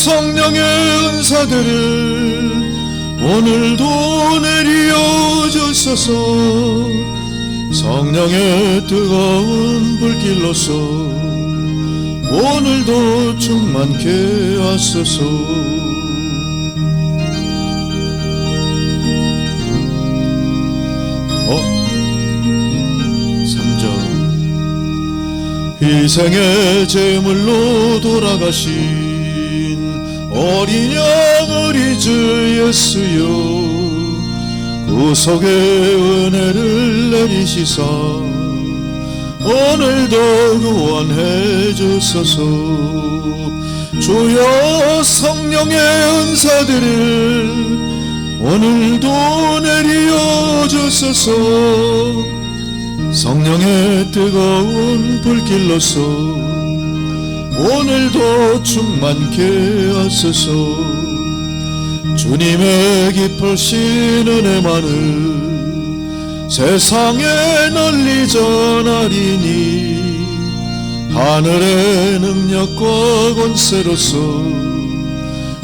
성령의 은사들을 오늘도 내리어 주소서. 성령의 뜨거운 불길로서 오늘도 충만케 하소서. 3절 희생의 제물로 돌아가신 어린 양 우리 주 예수여, 구속의 은혜를 내리시사 오늘도 구원해 주소서. 주여 성령의 은사들을 오늘도 내리어 주소서. 성령의 뜨거운 불길로서 오늘도 충만케 하소서. 주님의 깊으신 은혜만을 세상에 널리 전하리니 하늘의 능력과 권세로서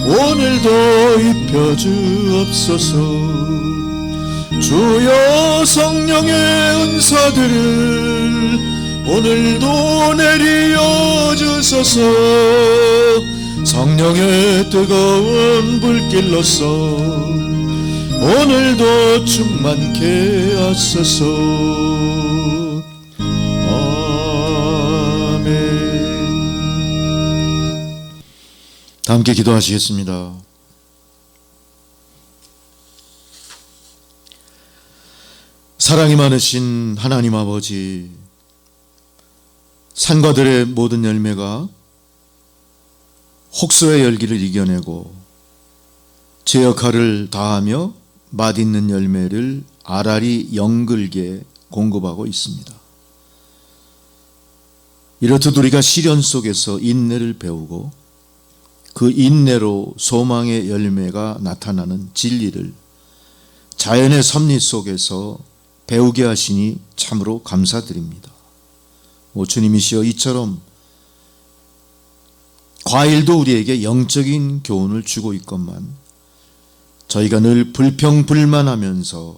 오늘도 입혀주옵소서. 주여 성령의 은사들을 오늘도 내리어 주소서. 성령의 뜨거운 불길로서 오늘도 충만케 하소서. 아멘. 다 함께 기도하시겠습니다. 사랑이 많으신 하나님 아버지, 산과들의 모든 열매가 혹소의 열기를 이겨내고 제 역할을 다하며 맛있는 열매를 알알이 영글게 공급하고 있습니다. 이렇듯 우리가 시련 속에서 인내를 배우고 그 인내로 소망의 열매가 나타나는 진리를 자연의 섭리 속에서 배우게 하시니 참으로 감사드립니다. 오 주님이시여, 이처럼 과일도 우리에게 영적인 교훈을 주고 있건만 저희가 늘 불평불만하면서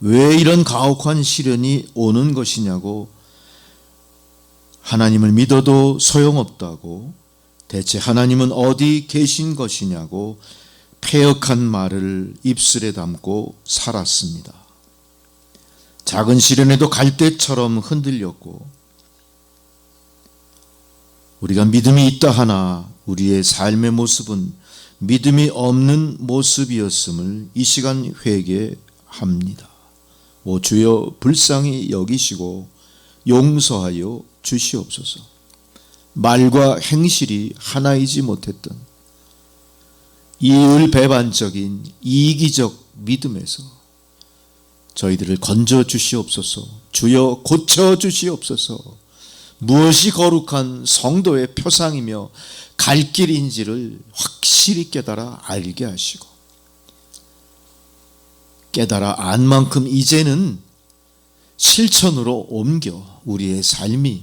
왜 이런 가혹한 시련이 오는 것이냐고, 하나님을 믿어도 소용없다고, 대체 하나님은 어디 계신 것이냐고 패역한 말을 입술에 담고 살았습니다. 작은 시련에도 갈대처럼 흔들렸고, 우리가 믿음이 있다 하나 우리의 삶의 모습은 믿음이 없는 모습이었음을 이 시간 회개합니다. 오 주여, 불쌍히 여기시고 용서하여 주시옵소서. 말과 행실이 하나이지 못했던 이율배반적인 이기적 믿음에서 저희들을 건져 주시옵소서. 주여 고쳐 주시옵소서. 무엇이 거룩한 성도의 표상이며 갈 길인지를 확실히 깨달아 알게 하시고, 깨달아 안 만큼 이제는 실천으로 옮겨 우리의 삶이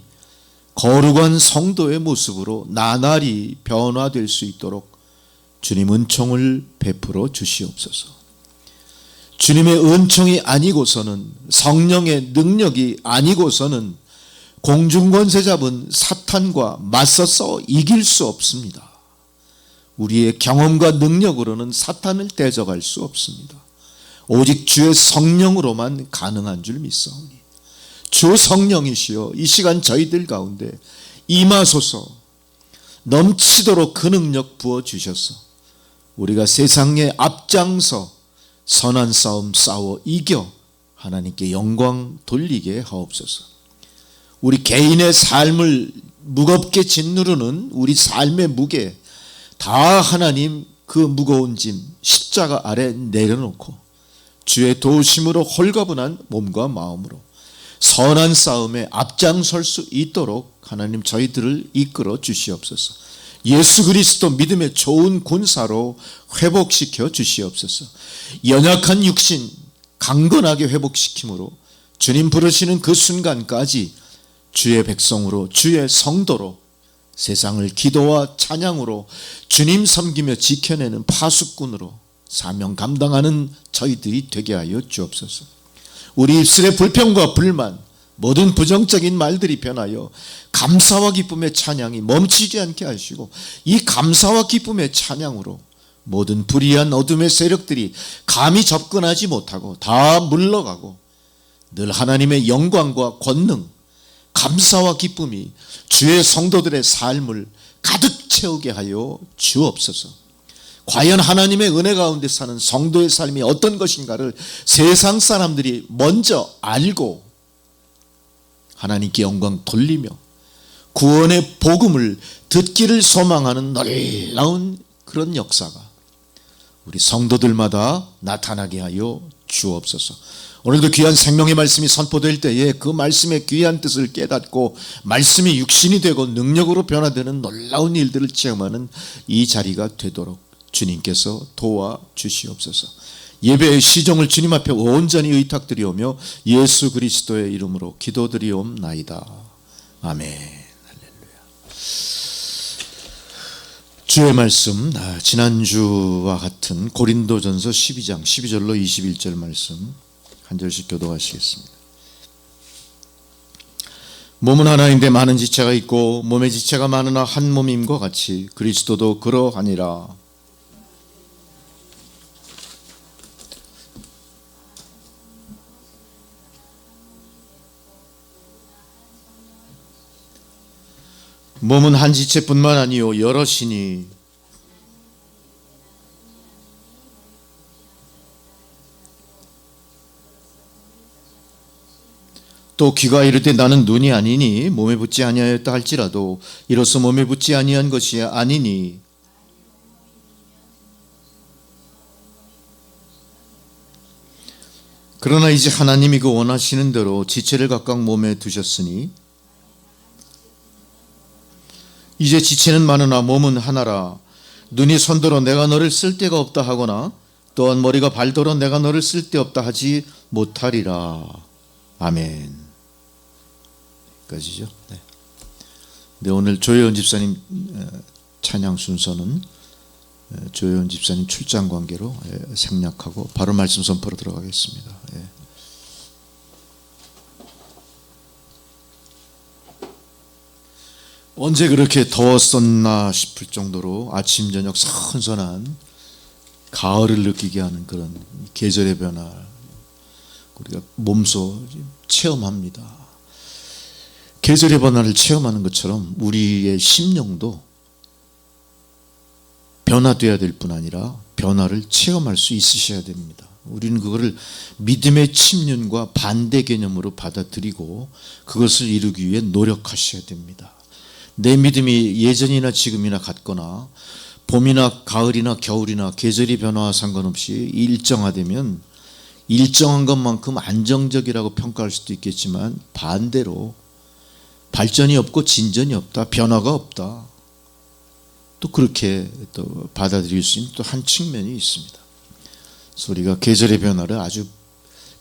거룩한 성도의 모습으로 나날이 변화될 수 있도록 주님 은총을 베풀어 주시옵소서. 주님의 은총이 아니고서는, 성령의 능력이 아니고서는 공중권세 잡은 사탄과 맞서서 이길 수 없습니다. 우리의 경험과 능력으로는 사탄을 대적할 수 없습니다. 오직 주의 성령으로만 가능한 줄 믿사오니, 주 성령이시여 이 시간 저희들 가운데 임하소서. 넘치도록 그 능력 부어주셔서 우리가 세상에 앞장서 선한 싸움 싸워 이겨 하나님께 영광 돌리게 하옵소서. 우리 개인의 삶을 무겁게 짓누르는 우리 삶의 무게 다 하나님 그 무거운 짐 십자가 아래 내려놓고 주의 도우심으로 홀가분한 몸과 마음으로 선한 싸움에 앞장설 수 있도록 하나님 저희들을 이끌어 주시옵소서. 예수 그리스도 믿음의 좋은 군사로 회복시켜 주시옵소서. 연약한 육신 강건하게 회복시킴으로 주님 부르시는 그 순간까지 주의 백성으로, 주의 성도로 세상을 기도와 찬양으로 주님 섬기며 지켜내는 파수꾼으로 사명 감당하는 저희들이 되게 하여 주옵소서. 우리 입술의 불평과 불만, 모든 부정적인 말들이 변하여 감사와 기쁨의 찬양이 멈추지 않게 하시고, 이 감사와 기쁨의 찬양으로 모든 불의한 어둠의 세력들이 감히 접근하지 못하고 다 물러가고, 늘 하나님의 영광과 권능, 감사와 기쁨이 주의 성도들의 삶을 가득 채우게 하여 주옵소서. 과연 하나님의 은혜 가운데 사는 성도의 삶이 어떤 것인가를 세상 사람들이 먼저 알고 하나님께 영광 돌리며 구원의 복음을 듣기를 소망하는 놀라운 그런 역사가 우리 성도들마다 나타나게 하여 주옵소서. 오늘도 귀한 생명의 말씀이 선포될 때에 그 말씀의 귀한 뜻을 깨닫고 말씀이 육신이 되고 능력으로 변화되는 놀라운 일들을 체험하는 이 자리가 되도록 주님께서 도와주시옵소서. 예배의 시종을 주님 앞에 온전히 의탁드리오며 예수 그리스도의 이름으로 기도드리옵나이다. 아멘. 할렐루야. 주의 말씀, 지난주와 같은 고린도전서 12장 12절로 21절 말씀 한 절씩 교독하시겠습니다. 몸은 하나인데 많은 지체가 있고 몸의 지체가 많으나 한 몸임과 같이 그리스도도 그러하니라. 몸은 한 지체뿐만 아니요 여럿이니 또 귀가 이르되 나는 눈이 아니니 몸에 붙지 아니하였다 할지라도 이로써 몸에 붙지 아니한 것이 아니니 그러나 이제 하나님이 그 원하시는 대로 지체를 각각 몸에 두셨으니 이제 지체는 많으나 몸은 하나라. 눈이 손더러 내가 너를 쓸데가 없다 하거나 또한 머리가 발더러 내가 너를 쓸데없다 하지 못하리라. 아멘. 여기까지죠. 네. 네, 오늘 조혜원 집사님 찬양 순서는 조혜원 집사님 출장 관계로 생략하고 바로 말씀 선포로 들어가겠습니다. 언제 그렇게 더웠었나 싶을 정도로 아침 저녁 선선한 가을을 느끼게 하는 그런 계절의 변화 우리가 몸소 체험합니다. 계절의 변화를 체험하는 것처럼 우리의 심령도 변화되어야 될 뿐 아니라 변화를 체험할 수 있으셔야 됩니다. 우리는 그거를 믿음의 침륜과 반대 개념으로 받아들이고 그것을 이루기 위해 노력하셔야 됩니다. 내 믿음이 예전이나 지금이나 같거나 봄이나 가을이나 겨울이나 계절이 변화와 상관없이 일정화되면 일정한 것만큼 안정적이라고 평가할 수도 있겠지만 반대로 발전이 없고 진전이 없다, 변화가 없다, 또 그렇게 또 받아들일 수 있는 또 한 측면이 있습니다. 그래서 우리가 계절의 변화를 아주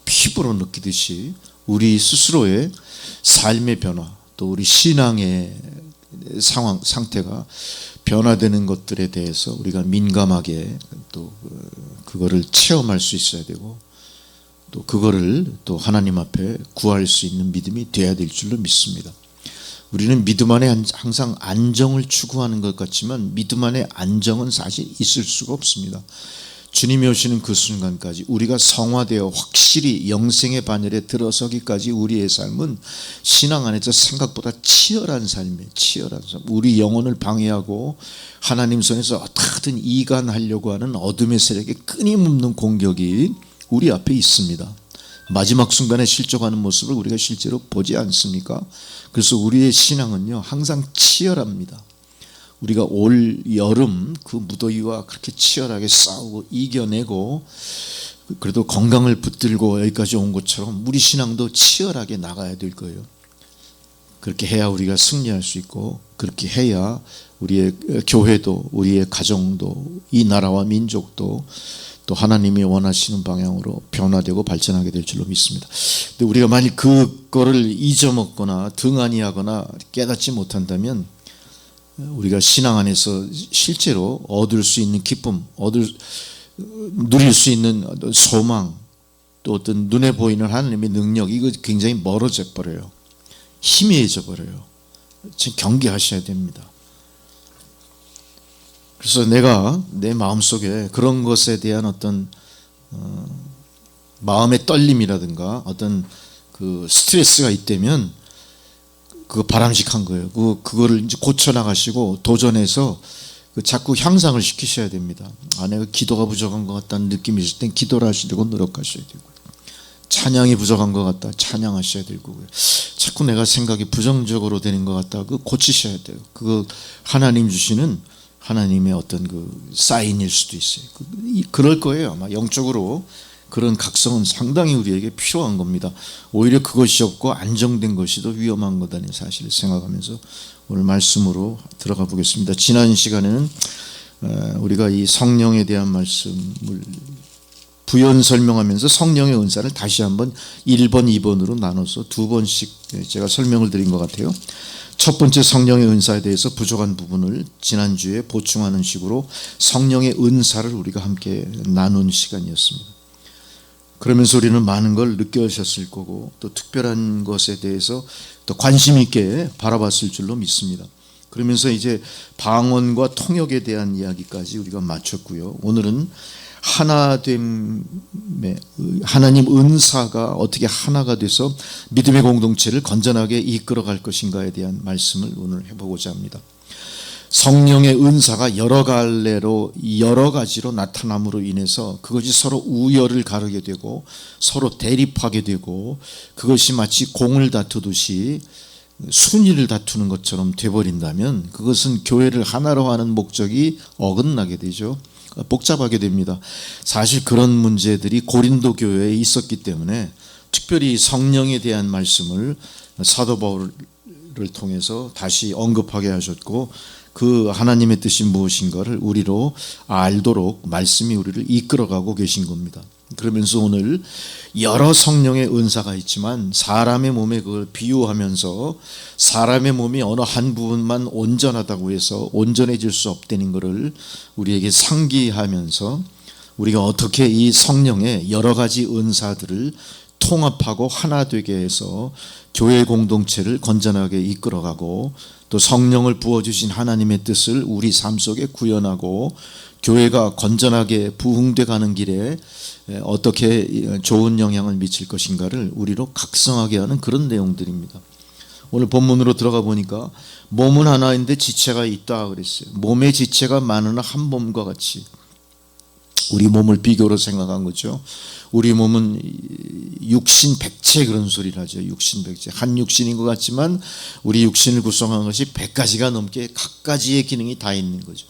피부로 느끼듯이 우리 스스로의 삶의 변화, 또 우리 신앙의 상태가 변화되는 것들에 대해서 우리가 민감하게 또 그거를 체험할 수 있어야 되고 또 그거를 또 하나님 앞에 구할 수 있는 믿음이 되어야 될 줄로 믿습니다. 우리는 믿음 안에 항상 안정을 추구하는 것 같지만 믿음 안에 안정은 사실 있을 수가 없습니다. 주님이 오시는 그 순간까지 우리가 성화되어 확실히 영생의 반열에 들어서기까지 우리의 삶은 신앙 안에서 생각보다 치열한 삶이에요. 치열한 삶. 우리 영혼을 방해하고 하나님 손에서 어떻게든 이간하려고 하는 어둠의 세력의 끊임없는 공격이 우리 앞에 있습니다. 마지막 순간에 실족하는 모습을 우리가 실제로 보지 않습니까? 그래서 우리의 신앙은요 항상 치열합니다. 우리가 올 여름 그 무더위와 그렇게 치열하게 싸우고 이겨내고 그래도 건강을 붙들고 여기까지 온 것처럼 우리 신앙도 치열하게 나가야 될 거예요. 그렇게 해야 우리가 승리할 수 있고 그렇게 해야 우리의 교회도 우리의 가정도 이 나라와 민족도 또 하나님이 원하시는 방향으로 변화되고 발전하게 될 줄로 믿습니다. 근데 우리가 만약 그거를 잊어먹거나 등한히 하거나 깨닫지 못한다면 우리가 신앙 안에서 실제로 얻을 수 있는 기쁨, 누릴 수 있는 소망, 또 어떤 눈에 보이는 하나님의 능력, 이거 굉장히 멀어져 버려요. 희미해져 버려요. 지금 경계하셔야 됩니다. 그래서 내가 내 마음속에 그런 것에 대한 어떤 마음의 떨림이라든가 어떤 그 스트레스가 있다면 그거 바람직한 거예요. 그거를 이제 고쳐 나가시고 도전해서 자꾸 향상을 시키셔야 됩니다. 내가 기도가 부족한 것 같다는 느낌이 있을 땐 기도를 하시려고 노력하셔야 되고, 찬양이 부족한 것 같다 찬양하셔야 되고, 자꾸 내가 생각이 부정적으로 되는 것 같다 그거 고치셔야 돼요. 그거 하나님 주시는 하나님의 어떤 그 사인일 수도 있어요. 그럴 거예요. 아마 영적으로 그런 각성은 상당히 우리에게 필요한 겁니다. 오히려 그것이 없고 안정된 것이 더 위험한 거다는 사실을 생각하면서 오늘 말씀으로 들어가 보겠습니다. 지난 시간에는 우리가 이 성령에 대한 말씀을 부연 설명하면서 성령의 은사를 다시 한번 1번, 2번으로 나눠서 두 번씩 제가 설명을 드린 것 같아요. 첫 번째 성령의 은사에 대해서 부족한 부분을 지난주에 보충하는 식으로 성령의 은사를 우리가 함께 나눈 시간이었습니다. 그러면서 우리는 많은 걸 느끼셨을 거고 또 특별한 것에 대해서 또 관심 있게 바라봤을 줄로 믿습니다. 그러면서 이제 방언과 통역에 대한 이야기까지 우리가 마쳤고요. 오늘은 하나됨의 하나님 은사가 어떻게 하나가 돼서 믿음의 공동체를 건전하게 이끌어갈 것인가에 대한 말씀을 오늘 해보고자 합니다. 성령의 은사가 여러 가지로 나타남으로 인해서 그것이 서로 우열을 가르게 되고 서로 대립하게 되고 그것이 마치 공을 다투듯이 순위를 다투는 것처럼 돼버린다면 그것은 교회를 하나로 하는 목적이 어긋나게 되죠. 복잡하게 됩니다. 사실 그런 문제들이 고린도 교회에 있었기 때문에 특별히 성령에 대한 말씀을 사도 바울을 통해서 다시 언급하게 하셨고 그 하나님의 뜻이 무엇인가를 우리로 알도록 말씀이 우리를 이끌어가고 계신 겁니다. 그러면서 오늘 여러 성령의 은사가 있지만 사람의 몸에 그걸 비유하면서 사람의 몸이 어느 한 부분만 온전하다고 해서 온전해질 수 없다는 것을 우리에게 상기하면서 우리가 어떻게 이 성령의 여러 가지 은사들을 통합하고 하나 되게 해서 교회 공동체를 건전하게 이끌어가고 또 성령을 부어주신 하나님의 뜻을 우리 삶 속에 구현하고 교회가 건전하게 부흥돼 가는 길에 어떻게 좋은 영향을 미칠 것인가를 우리로 각성하게 하는 그런 내용들입니다. 오늘 본문으로 들어가 보니까 몸은 하나인데 지체가 있다 그랬어요. 몸의 지체가 많으나 한 몸과 같이 우리 몸을 비교로 생각한 거죠. 우리 몸은 육신 백체 그런 소리를 하죠. 육신 백체. 한 육신인 것 같지만 우리 육신을 구성한 것이 100가지가 넘게 각가지의 기능이 다 있는 거죠.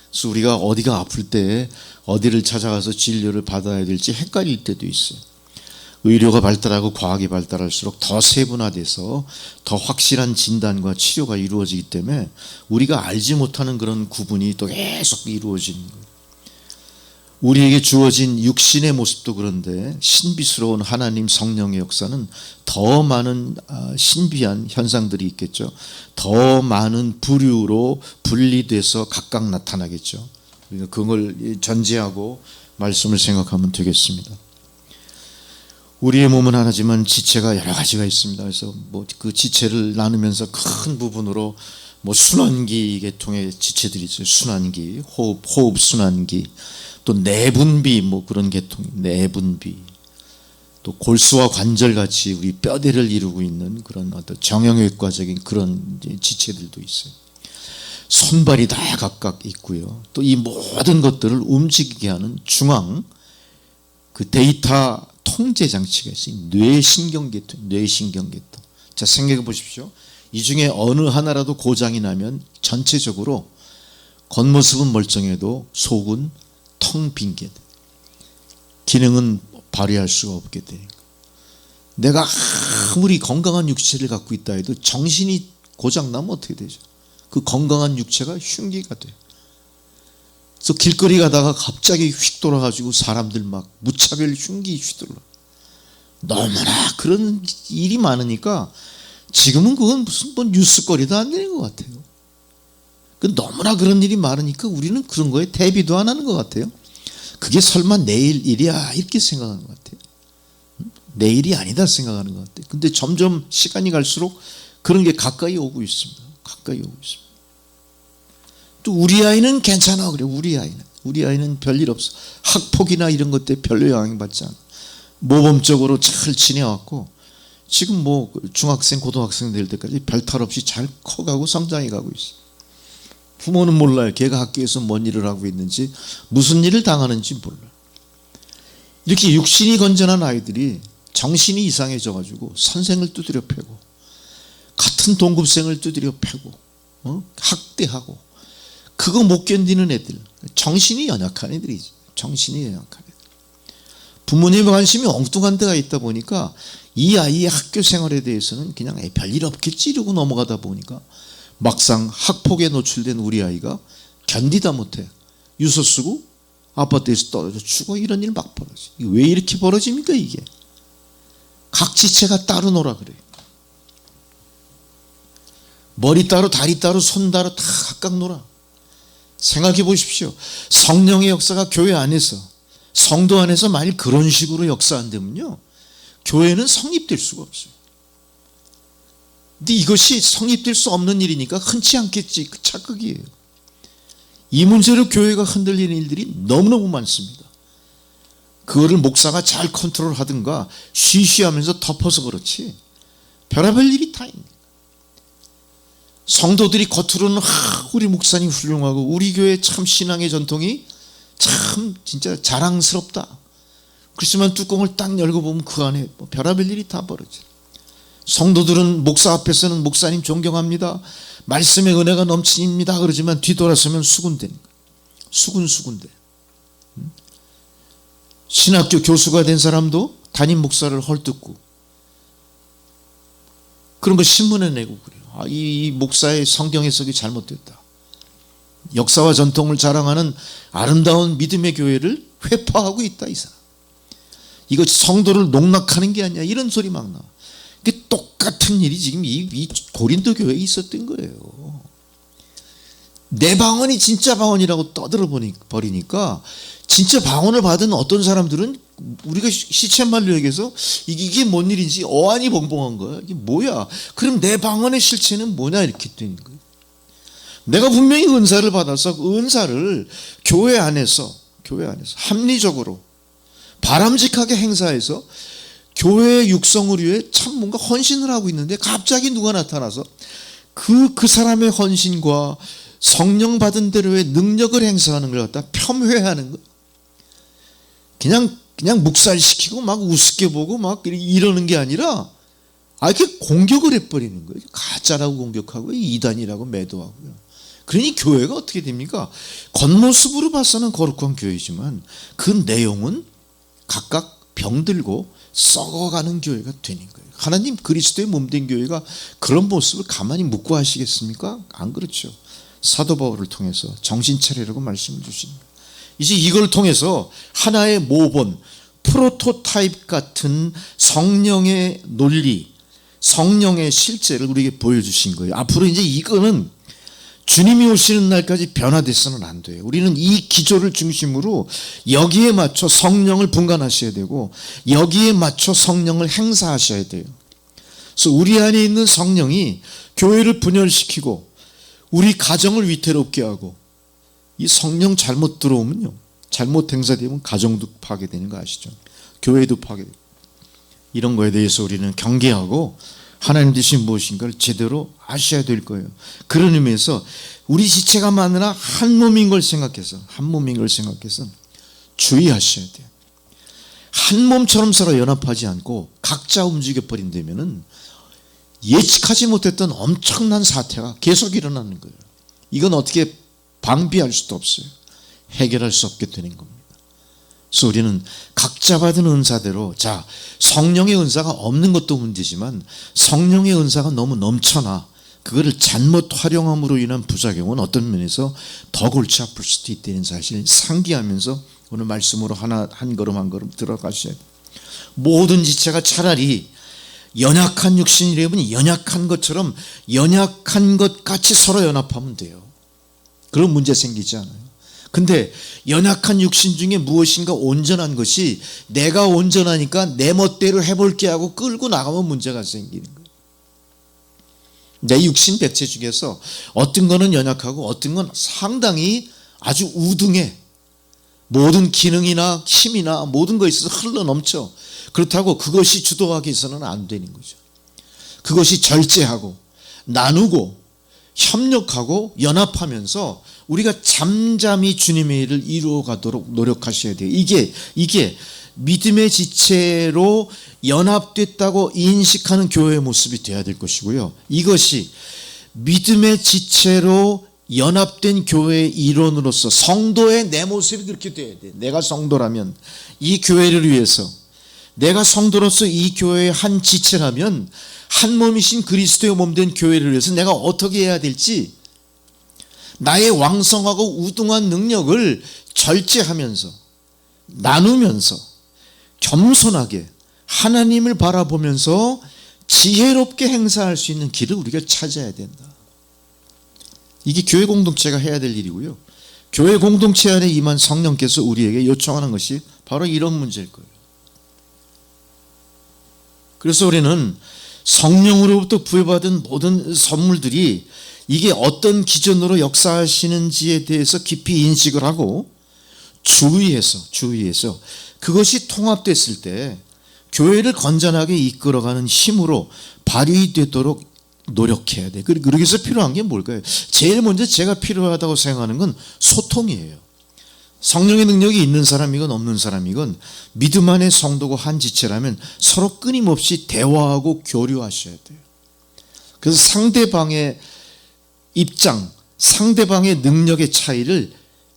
그래서 우리가 어디가 아플 때 어디를 찾아가서 진료를 받아야 될지 헷갈릴 때도 있어요. 의료가 발달하고 과학이 발달할수록 더 세분화돼서 더 확실한 진단과 치료가 이루어지기 때문에 우리가 알지 못하는 그런 구분이 또 계속 이루어지는 거예요. 우리에게 주어진 육신의 모습도 그런데 신비스러운 하나님 성령의 역사는 더 많은 신비한 현상들이 있겠죠. 더 많은 부류로 분리돼서 각각 나타나겠죠. 우리가 그걸 전제하고 말씀을 생각하면 되겠습니다. 우리의 몸은 하나지만 지체가 여러 가지가 있습니다. 그래서 그 지체를 나누면서 큰 부분으로 순환기 계통의 지체들이 있어요. 순환기, 호흡 순환기, 또 내분비 그런 계통, 내분비, 또 골수와 관절 같이 우리 뼈대를 이루고 있는 그런 어떤 정형외과적인 그런 지체들도 있어요. 손발이 다 각각 있고요. 또 이 모든 것들을 움직이게 하는 중앙 그 데이터 통제 장치가 있어요. 뇌신경계통. 자, 생각해 보십시오. 이 중에 어느 하나라도 고장이 나면 전체적으로 겉모습은 멀쩡해도 속은 텅 빈 게 돼. 기능은 발휘할 수가 없게 돼. 내가 아무리 건강한 육체를 갖고 있다 해도 정신이 고장나면 어떻게 되죠? 그 건강한 육체가 흉기가 돼. 그래서 길거리 가다가 갑자기 휙 돌아가지고 사람들 막 무차별 흉기 휘둘러. 너무나 그런 일이 많으니까 지금은 그건 무슨 뉴스거리도 안 되는 것 같아요. 너무나 그런 일이 많으니까 우리는 그런 거에 대비도 안 하는 것 같아요. 그게 설마 내일 일이야 이렇게 생각하는 것 같아요. 내일이 아니다 생각하는 것 같아요. 근데 점점 시간이 갈수록 그런 게 가까이 오고 있습니다. 가까이 오고 있습니다. 또 우리 아이는 괜찮아 그래. 우리 아이는 별일 없어. 학폭이나 이런 것 때문에 별로 영향받지 않아. 모범적으로 잘 지내왔고 지금 뭐 중학생 고등학생 될 때까지 별탈 없이 잘 커가고 성장해 가고 있어. 부모는 몰라요. 걔가 학교에서 뭔 일을 하고 있는지 무슨 일을 당하는지 몰라요. 이렇게 육신이 건전한 아이들이 정신이 이상해져 가지고 선생을 두드려 패고 같은 동급생을 두드려 패고 학대하고 그거 못 견디는 애들, 정신이 연약한 애들이지. 정신이 연약한 애들. 부모님의 관심이 엉뚱한 데가 있다 보니까 이 아이의 학교 생활에 대해서는 그냥 별일 없겠지 이러고 넘어가다 보니까 막상 학폭에 노출된 우리 아이가 견디다 못해 유서 쓰고 아파트에서 떨어져 죽어. 이런 일 막 벌어져. 왜 이렇게 벌어집니까 이게? 각 지체가 따로 놀아 그래요. 머리 따로 다리 따로 손 따로 다 각각 놀아. 생각해 보십시오. 성령의 역사가 교회 안에서 성도 안에서 만일 그런 식으로 역사한다면요 교회는 성립될 수가 없어요. 근데 이것이 성립될 수 없는 일이니까 흔치 않겠지. 그 착각이에요. 이 문제로 교회가 흔들리는 일들이 너무너무 많습니다. 그거를 목사가 잘 컨트롤하든가 쉬쉬하면서 덮어서 그렇지 별의별 일이 다 있네. 성도들이 겉으로는 우리 목사님 훌륭하고 우리 교회 참 신앙의 전통이 참 진짜 자랑스럽다. 그렇지만 뚜껑을 딱 열고 보면 그 안에 뭐 별의별 일이 다 벌어져. 성도들은 목사 앞에서는 목사님 존경합니다. 말씀의 은혜가 넘칩니다. 그러지만 뒤돌아서면 수군대는 거예요. 수군대. 신학교 교수가 된 사람도 담임 목사를 헐뜯고 그런 거 신문에 내고 그래요. 이 목사의 성경 해석이 잘못됐다. 역사와 전통을 자랑하는 아름다운 믿음의 교회를 회파하고 있다 이 사람. 이거 성도를 농락하는 게 아니야. 이런 소리 막 나와. 이게 똑같은 일이 지금 이 고린도 교회에 있었던 거예요. 내 방언이 진짜 방언이라고 떠들어 버리니까 진짜 방언을 받은 어떤 사람들은 우리가 시쳇말로 얘기해서 이게 뭔 일인지 어안이 벙벙한 거야. 이게 뭐야? 그럼 내 방언의 실체는 뭐냐 이렇게 되는 거예요. 내가 분명히 은사를 받아서 그 은사를 교회 안에서 합리적으로 바람직하게 행사해서 교회의 육성을 위해 참 뭔가 헌신을 하고 있는데 갑자기 누가 나타나서 그 사람의 헌신과 성령 받은 대로의 능력을 행사하는 걸 갖다 폄훼하는 거. 그냥 묵살시키고 막 우습게 보고 막 이러는 게 아니라 이렇게 공격을 해버리는 거예요. 가짜라고 공격하고 이단이라고 매도하고요. 그러니 교회가 어떻게 됩니까? 겉모습으로 봐서는 거룩한 교회지만 그 내용은 각각 병들고 썩어가는 교회가 되는 거예요. 하나님 그리스도의 몸된 교회가 그런 모습을 가만히 묵고 하시겠습니까? 안 그렇죠. 사도 바울을 통해서 정신 차리라고 말씀을 주십니다. 이제 이걸 통해서 하나의 모본, 프로토타입 같은 성령의 논리, 성령의 실제를 우리에게 보여주신 거예요. 앞으로 이제 이거는 주님이 오시는 날까지 변화돼서는 안 돼요. 우리는 이 기조를 중심으로 여기에 맞춰 성령을 분간하셔야 되고 여기에 맞춰 성령을 행사하셔야 돼요. 그래서 우리 안에 있는 성령이 교회를 분열시키고 우리 가정을 위태롭게 하고 이 성령 잘못 들어오면요. 잘못 행사되면 가정도 파괴되는 거 아시죠? 교회도 파괴되고 이런 거에 대해서 우리는 경계하고 하나님 뜻이 무엇인가를 제대로 아셔야 될 거예요. 그런 의미에서 우리 지체가 만나 한 몸인 걸 생각해서 주의하셔야 돼요. 한 몸처럼 서로 연합하지 않고 각자 움직여 버린다면은 예측하지 못했던 엄청난 사태가 계속 일어나는 거예요. 이건 어떻게 방비할 수도 없어요. 해결할 수 없게 되는 겁니다. 그래서 우리는 각자 받은 은사대로 성령의 은사가 없는 것도 문제지만 성령의 은사가 너무 넘쳐나 그거를 잘못 활용함으로 인한 부작용은 어떤 면에서 더 골치 아플 수도 있다는 사실을 상기하면서 오늘 말씀으로 한 걸음 한 걸음 들어가셔야 돼요. 모든 지체가 차라리 연약한 육신이라면 연약한 것처럼 연약한 것 같이 서로 연합하면 돼요. 그런 문제 생기지 않아요. 근데 연약한 육신 중에 무엇인가 온전한 것이 내가 온전하니까 내 멋대로 해볼게 하고 끌고 나가면 문제가 생기는 거예요. 내 육신 백체 중에서 어떤 거는 연약하고 어떤 건 상당히 아주 우등해. 모든 기능이나 힘이나 모든 것에 있어서 흘러넘쳐. 그렇다고 그것이 주도하게 해서는 안 되는 거죠. 그것이 절제하고 나누고 협력하고 연합하면서 우리가 잠잠히 주님의 일을 이루어가도록 노력하셔야 돼요. 이게 믿음의 지체로 연합됐다고 인식하는 교회의 모습이 되어야 될 것이고요. 이것이 믿음의 지체로 연합된 교회의 일원으로서 성도의 내 모습이 그렇게 돼야 돼. 내가 성도라면 이 교회를 위해서, 내가 성도로서 이 교회의 한 지체라면 한 몸이신 그리스도의 몸된 교회를 위해서 내가 어떻게 해야 될지, 나의 왕성하고 우등한 능력을 절제하면서 나누면서 겸손하게 하나님을 바라보면서 지혜롭게 행사할 수 있는 길을 우리가 찾아야 된다. 이게 교회 공동체가 해야 될 일이고요. 교회 공동체 안에 임한 성령께서 우리에게 요청하는 것이 바로 이런 문제일 거예요. 그래서 우리는 성령으로부터 부여받은 모든 선물들이 이게 어떤 기준으로 역사하시는지에 대해서 깊이 인식을 하고 주의해서 그것이 통합됐을 때 교회를 건전하게 이끌어가는 힘으로 발휘되도록 노력해야 돼. 그러기 위해서 필요한 게 뭘까요? 제일 먼저 제가 필요하다고 생각하는 건 소통이에요. 성령의 능력이 있는 사람이건 없는 사람이건 믿음 안의 성도고 한 지체라면 서로 끊임없이 대화하고 교류하셔야 돼요. 그래서 상대방의 입장, 상대방의 능력의 차이를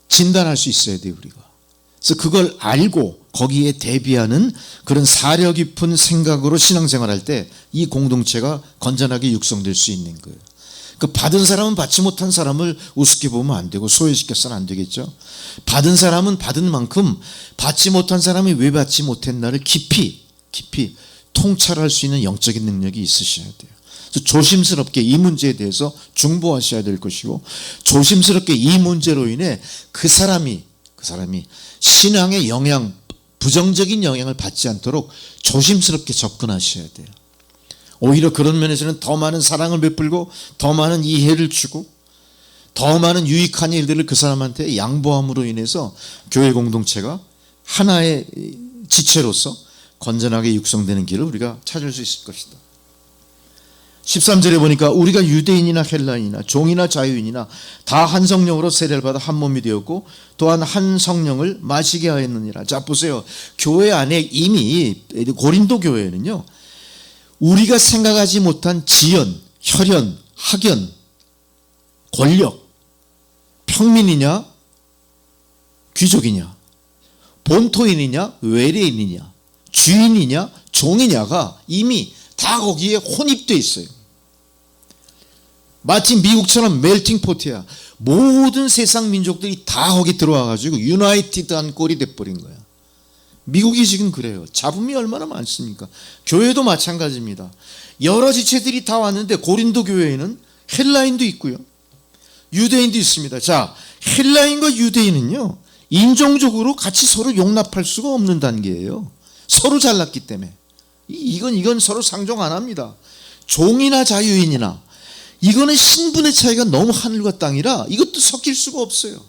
진단할 수 있어야 돼요, 우리가. 그래서 그걸 알고 거기에 대비하는 그런 사려 깊은 생각으로 신앙생활할 때 이 공동체가 건전하게 육성될 수 있는 거예요. 그 받은 사람은 받지 못한 사람을 우습게 보면 안 되고 소외시켜서는 안 되겠죠. 받은 사람은 받은 만큼 받지 못한 사람이 왜 받지 못했나를 깊이 통찰할 수 있는 영적인 능력이 있으셔야 돼요. 그래서 조심스럽게 이 문제에 대해서 중보하셔야 될 것이고, 조심스럽게 이 문제로 인해 그 사람이 신앙의 영향, 부정적인 영향을 받지 않도록 조심스럽게 접근하셔야 돼요. 오히려 그런 면에서는 더 많은 사랑을 베풀고 더 많은 이해를 주고 더 많은 유익한 일들을 그 사람한테 양보함으로 인해서 교회 공동체가 하나의 지체로서 건전하게 육성되는 길을 우리가 찾을 수 있을 것이다. 13절에 보니까 우리가 유대인이나 헬라인이나 종이나 자유인이나 다 한 성령으로 세례를 받아 한 몸이 되었고 또한 한 성령을 마시게 하였느니라. 자, 보세요. 교회 안에 이미 고린도 교회는요, 우리가 생각하지 못한 지연, 혈연, 학연, 권력, 평민이냐 귀족이냐, 본토인이냐 외래인이냐, 주인이냐 종이냐가 이미 다 거기에 혼입되어 있어요. 마치 미국처럼 멜팅포트야. 모든 세상 민족들이 다 거기 들어와가지고 유나이티드한 꼴이 돼버린 거야. 미국이 지금 그래요. 잡음이 얼마나 많습니까? 교회도 마찬가지입니다. 여러 지체들이 다 왔는데 고린도 교회에는 헬라인도 있고요, 유대인도 있습니다. 자, 헬라인과 유대인은요, 인종적으로 같이 서로 용납할 수가 없는 단계예요. 서로 잘났기 때문에. 이건 서로 상종 안 합니다. 종이나 자유인이나 이거는 신분의 차이가 너무 하늘과 땅이라 이것도 섞일 수가 없어요.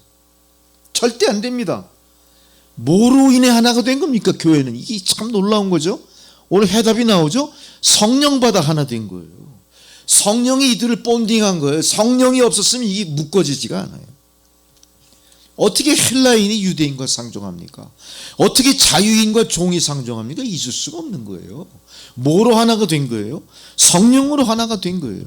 절대 안 됩니다. 뭐로 인해 하나가 된 겁니까? 교회는. 이게 참 놀라운 거죠. 오늘 해답이 나오죠. 성령 받아 하나 된 거예요. 성령이 이들을 본딩한 거예요. 성령이 없었으면 이게 묶어지지가 않아요. 어떻게 헬라인이 유대인과 상종합니까? 어떻게 자유인과 종이 상종합니까? 있을 수가 없는 거예요. 뭐로 하나가 된 거예요? 성령으로 하나가 된 거예요.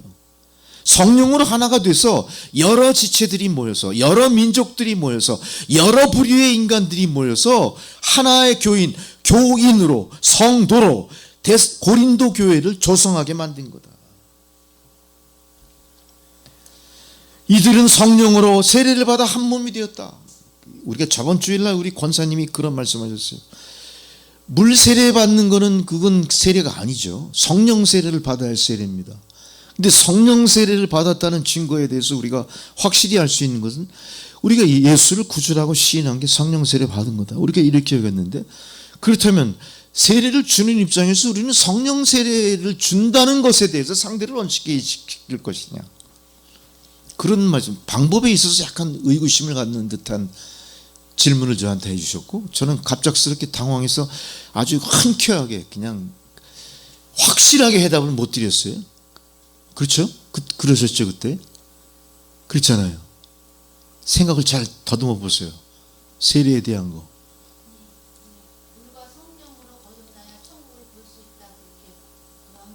성령으로 하나가 돼서 여러 지체들이 모여서, 여러 민족들이 모여서, 여러 부류의 인간들이 모여서 하나의 교인으로, 성도로 고린도 교회를 조성하게 만든 거다. 이들은 성령으로 세례를 받아 한 몸이 되었다. 우리가 저번 주일날 우리 권사님이 그런 말씀하셨어요. 물 세례 받는 거는 그건 세례가 아니죠. 성령 세례를 받아야 할 세례입니다. 근데 성령 세례를 받았다는 증거에 대해서 우리가 확실히 알 수 있는 것은 우리가 예수를 구주라고 시인한 게 성령 세례 받은 거다. 우리가 이렇게 여겼는데, 그렇다면 세례를 주는 입장에서 우리는 성령 세례를 준다는 것에 대해서 상대를 어떻게 시킬 것이냐, 그런 말씀, 방법에 있어서 약간 의구심을 갖는 듯한 질문을 저한테 해주셨고, 저는 갑작스럽게 당황해서 아주 흔쾌하게 그냥 확실하게 해답을 못 드렸어요. 그렇죠? 그러셨죠 그때? 그렇잖아요. 생각을 잘 더듬어 보세요. 세례에 대한 거. 물과 성령으로 거듭나야 천국을 볼 수 있다,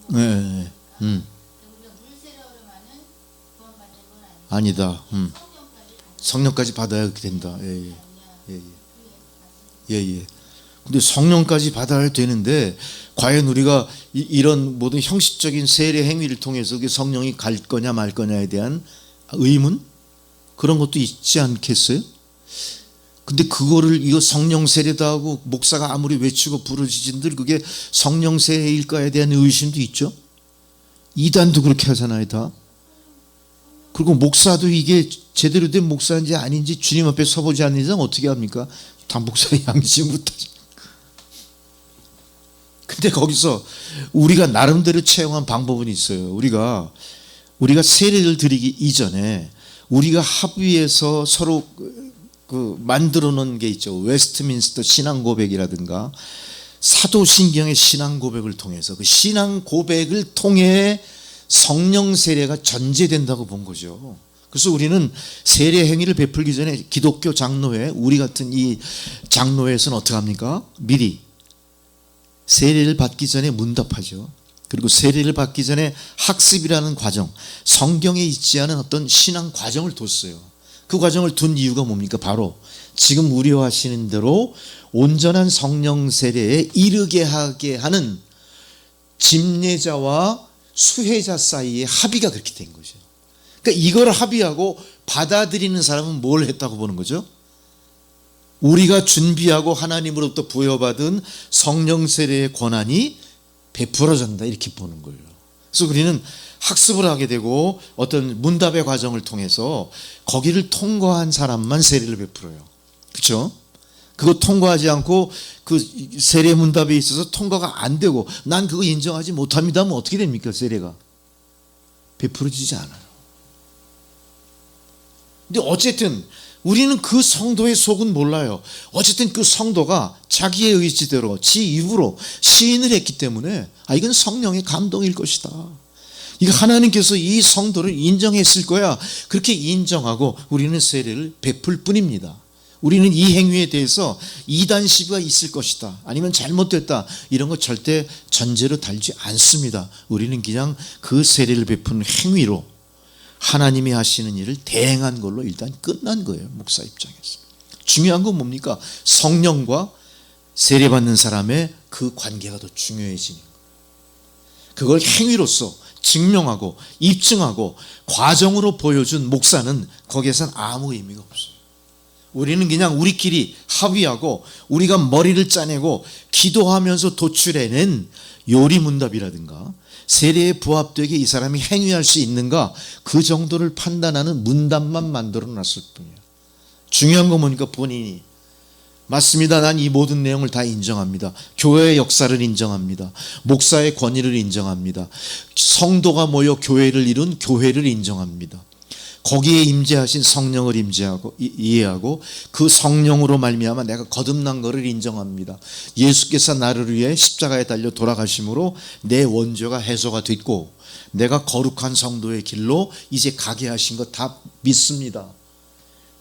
그렇게 네. 우리가 물세례로만은 구원받는 건 아니다. 성령까지 성령까지 받아야 그렇게 된다. 예. 근데 성령까지 받아야 되는데, 과연 우리가 이런 모든 형식적인 세례 행위를 통해서 성령이 갈 거냐 말 거냐에 대한 의문, 그런 것도 있지 않겠어요? 근데 그거를 이거 성령 세례다 하고 목사가 아무리 외치고 부르짖은들 그게 성령 세례일까에 대한 의심도 있죠. 이단도 그렇게 하잖아요, 다. 그리고 목사도 이게 제대로 된 목사인지 아닌지 주님 앞에 서보지 않는 이상 어떻게 합니까? 다 목사의 양심 못하죠. 근데 거기서 우리가 나름대로 채용한 방법은 있어요. 우리가 세례를 드리기 이전에 우리가 합의해서 서로 만들어 놓은 게 있죠. 웨스트민스터 신앙 고백이라든가 사도신경의 신앙 고백을 통해서, 그 신앙 고백을 통해 성령 세례가 전제된다고 본 거죠. 그래서 우리는 세례 행위를 베풀기 전에 기독교 장로회, 우리 같은 이 장로회에서는 어떻게 합니까? 미리 세례를 받기 전에 문답하죠. 그리고 세례를 받기 전에 학습이라는 과정, 성경에 있지 않은 어떤 신앙 과정을 뒀어요. 그 과정을 둔 이유가 뭡니까? 바로 지금 우려하시는 대로 온전한 성령 세례에 이르게 하게 하는 집례자와 수혜자 사이의 합의가 그렇게 된 거죠. 그러니까 이걸 합의하고 받아들이는 사람은 뭘 했다고 보는 거죠? 우리가 준비하고 하나님으로부터 부여받은 성령 세례의 권한이 베풀어진다, 이렇게 보는 거예요. 그래서 우리는 학습을 하게 되고 어떤 문답의 과정을 통해서 거기를 통과한 사람만 세례를 베풀어요. 그렇죠? 그거 통과하지 않고 그 세례 문답에 있어서 통과가 안 되고 난 그거 인정하지 못합니다 하면 어떻게 됩니까? 세례가 베풀어지지 않아요. 근데 어쨌든 우리는 그 성도의 속은 몰라요. 어쨌든 그 성도가 자기의 의지대로 지 입으로 시인을 했기 때문에 이건 성령의 감동일 것이다, 이거 하나님께서 이 성도를 인정했을 거야, 그렇게 인정하고 우리는 세례를 베풀 뿐입니다. 우리는 이 행위에 대해서 이단 시비가 있을 것이다, 아니면 잘못됐다, 이런 거 절대 전제로 달지 않습니다. 우리는 그냥 그 세례를 베푸는 행위로 하나님이 하시는 일을 대행한 걸로 일단 끝난 거예요. 목사 입장에서 중요한 건 뭡니까? 성령과 세례받는 사람의 그 관계가 더 중요해지는 거예요. 그걸 행위로서 증명하고 입증하고 과정으로 보여준 목사는 거기에선 아무 의미가 없어요. 우리는 그냥 우리끼리 합의하고 우리가 머리를 짜내고 기도하면서 도출해낸 요리문답이라든가 세례에 부합되게 이 사람이 행위할 수 있는가, 그 정도를 판단하는 문답만 만들어 놨을 뿐이에요. 중요한 건 뭐니까 본인이 맞습니다, 난 이 모든 내용을 다 인정합니다, 교회의 역사를 인정합니다, 목사의 권위를 인정합니다, 성도가 모여 교회를 이룬 교회를 인정합니다, 거기에 임재하신 성령을 이해하고 그 성령으로 말미암아 내가 거듭난 것을 인정합니다, 예수께서 나를 위해 십자가에 달려 돌아가심으로 내 원죄가 해소가 됐고 내가 거룩한 성도의 길로 이제 가게 하신 것 다 믿습니다,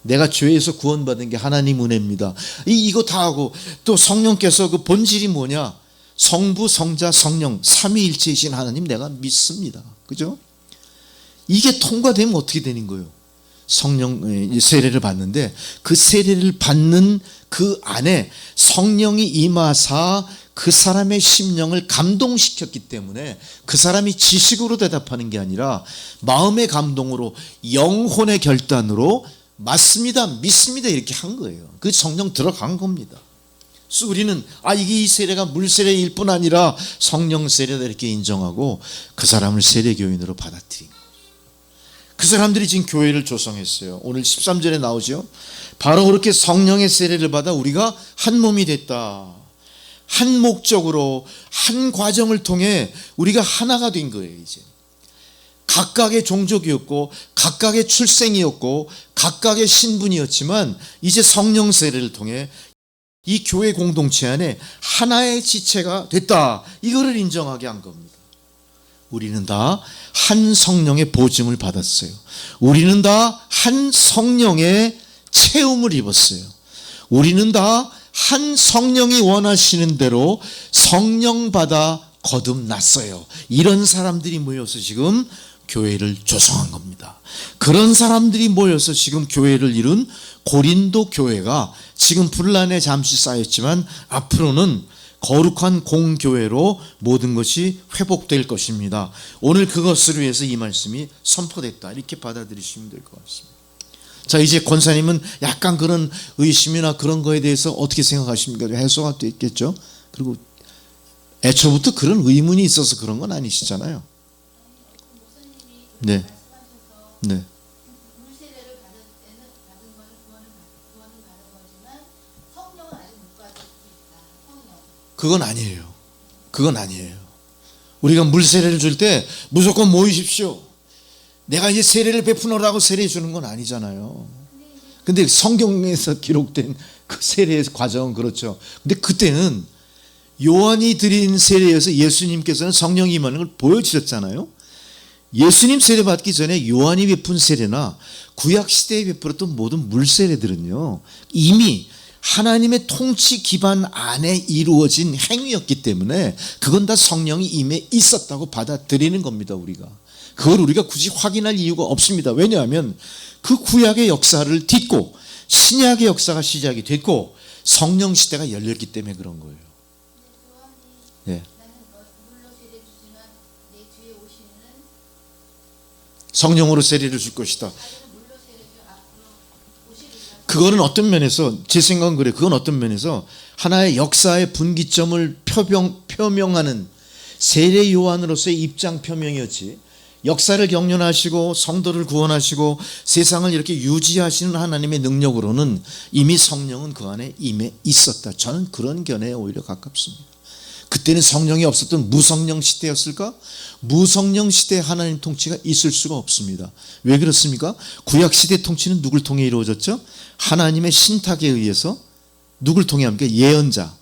내가 죄에서 구원받은 게 하나님 은혜입니다, 이거 다 하고 또 성령께서 그 본질이 뭐냐, 성부 성자 성령 삼위일체이신 하나님 내가 믿습니다, 그죠? 이게 통과되면 어떻게 되는 거예요? 성령 세례를 받는데 그 세례를 받는 그 안에 성령이 임하사 그 사람의 심령을 감동시켰기 때문에 그 사람이 지식으로 대답하는 게 아니라 마음의 감동으로, 영혼의 결단으로 맞습니다, 믿습니다, 이렇게 한 거예요. 그 성령 들어간 겁니다. 그래서 우리는 이게 이 세례가 물 세례일 뿐 아니라 성령 세례다 이렇게 인정하고 그 사람을 세례교인으로 받아들인 거예요. 그 사람들이 지금 교회를 조성했어요. 오늘 13절에 나오죠. 바로 그렇게 성령의 세례를 받아 우리가 한 몸이 됐다. 한 목적으로 한 과정을 통해 우리가 하나가 된 거예요. 이제 각각의 종족이었고 각각의 출생이었고 각각의 신분이었지만 이제 성령 세례를 통해 이 교회 공동체 안에 하나의 지체가 됐다. 이거를 인정하게 한 겁니다. 우리는 다 한 성령의 보증을 받았어요. 우리는 다 한 성령의 체험을 입었어요. 우리는 다 한 성령이 원하시는 대로 성령 받아 거듭났어요. 이런 사람들이 모여서 지금 교회를 조성한 겁니다. 그런 사람들이 모여서 지금 교회를 이룬 고린도 교회가 지금 분란에 잠시 쌓였지만 앞으로는 거룩한 공교회로 모든 것이 회복될 것입니다. 오늘 그것을 위해서 이 말씀이 선포됐다. 이렇게 받아들이시면 될 것 같습니다. 자, 이제 권사님은 약간 그런 의심이나 그런 거에 대해서 어떻게 생각하십니까? 해소가 됐겠죠. 그리고 애초부터 그런 의문이 있어서 그런 건 아니시잖아요. 목사님이 네. 말씀하셔서 네. 물세례를 받은 것은 구원은 받은 거지만 성령은 아직 못 받을 수 있다. 성령. 그건 아니에요. 그건 아니에요. 우리가 물 세례를 줄 때 무조건 모이십시오. 내가 이제 세례를 베푸노라고 세례 주는 건 아니잖아요. 근데 성경에서 기록된 그 세례의 과정은 그렇죠. 근데 그때는 요한이 드린 세례에서 예수님께서는 성령이 임하는 걸 보여주셨잖아요. 예수님 세례 받기 전에 요한이 베푼 세례나 구약 시대에 베풀었던 모든 물 세례들은요, 이미 하나님의 통치 기반 안에 이루어진 행위였기 때문에 그건 다 성령이 임해 있었다고 받아들이는 겁니다. 우리가 그걸 우리가 굳이 확인할 이유가 없습니다. 왜냐하면 그 구약의 역사를 딛고 신약의 역사가 시작이 됐고 성령 시대가 열렸기 때문에 그런 거예요. 네. 나는 물로 세례 주지만 내 뒤에 오시는 성령으로 세례를 줄 것이다. 물로 세례 주 앞으로 오시리라. 그거는 어떤 면에서 제 생각은 그래요. 그건 어떤 면에서 하나의 역사의 분기점을 표명하는 세례 요한으로서의 입장 표명이었지, 역사를 경륜하시고 성도를 구원하시고 세상을 이렇게 유지하시는 하나님의 능력으로는 이미 성령은 그 안에 임해 있었다. 저는 그런 견해에 오히려 가깝습니다. 그때는 성령이 없었던 무성령 시대였을까? 무성령 시대에 하나님 통치가 있을 수가 없습니다. 왜 그렇습니까? 구약 시대 통치는 누굴 통해 이루어졌죠? 하나님의 신탁에 의해서 누굴 통해 합니까? 예언자,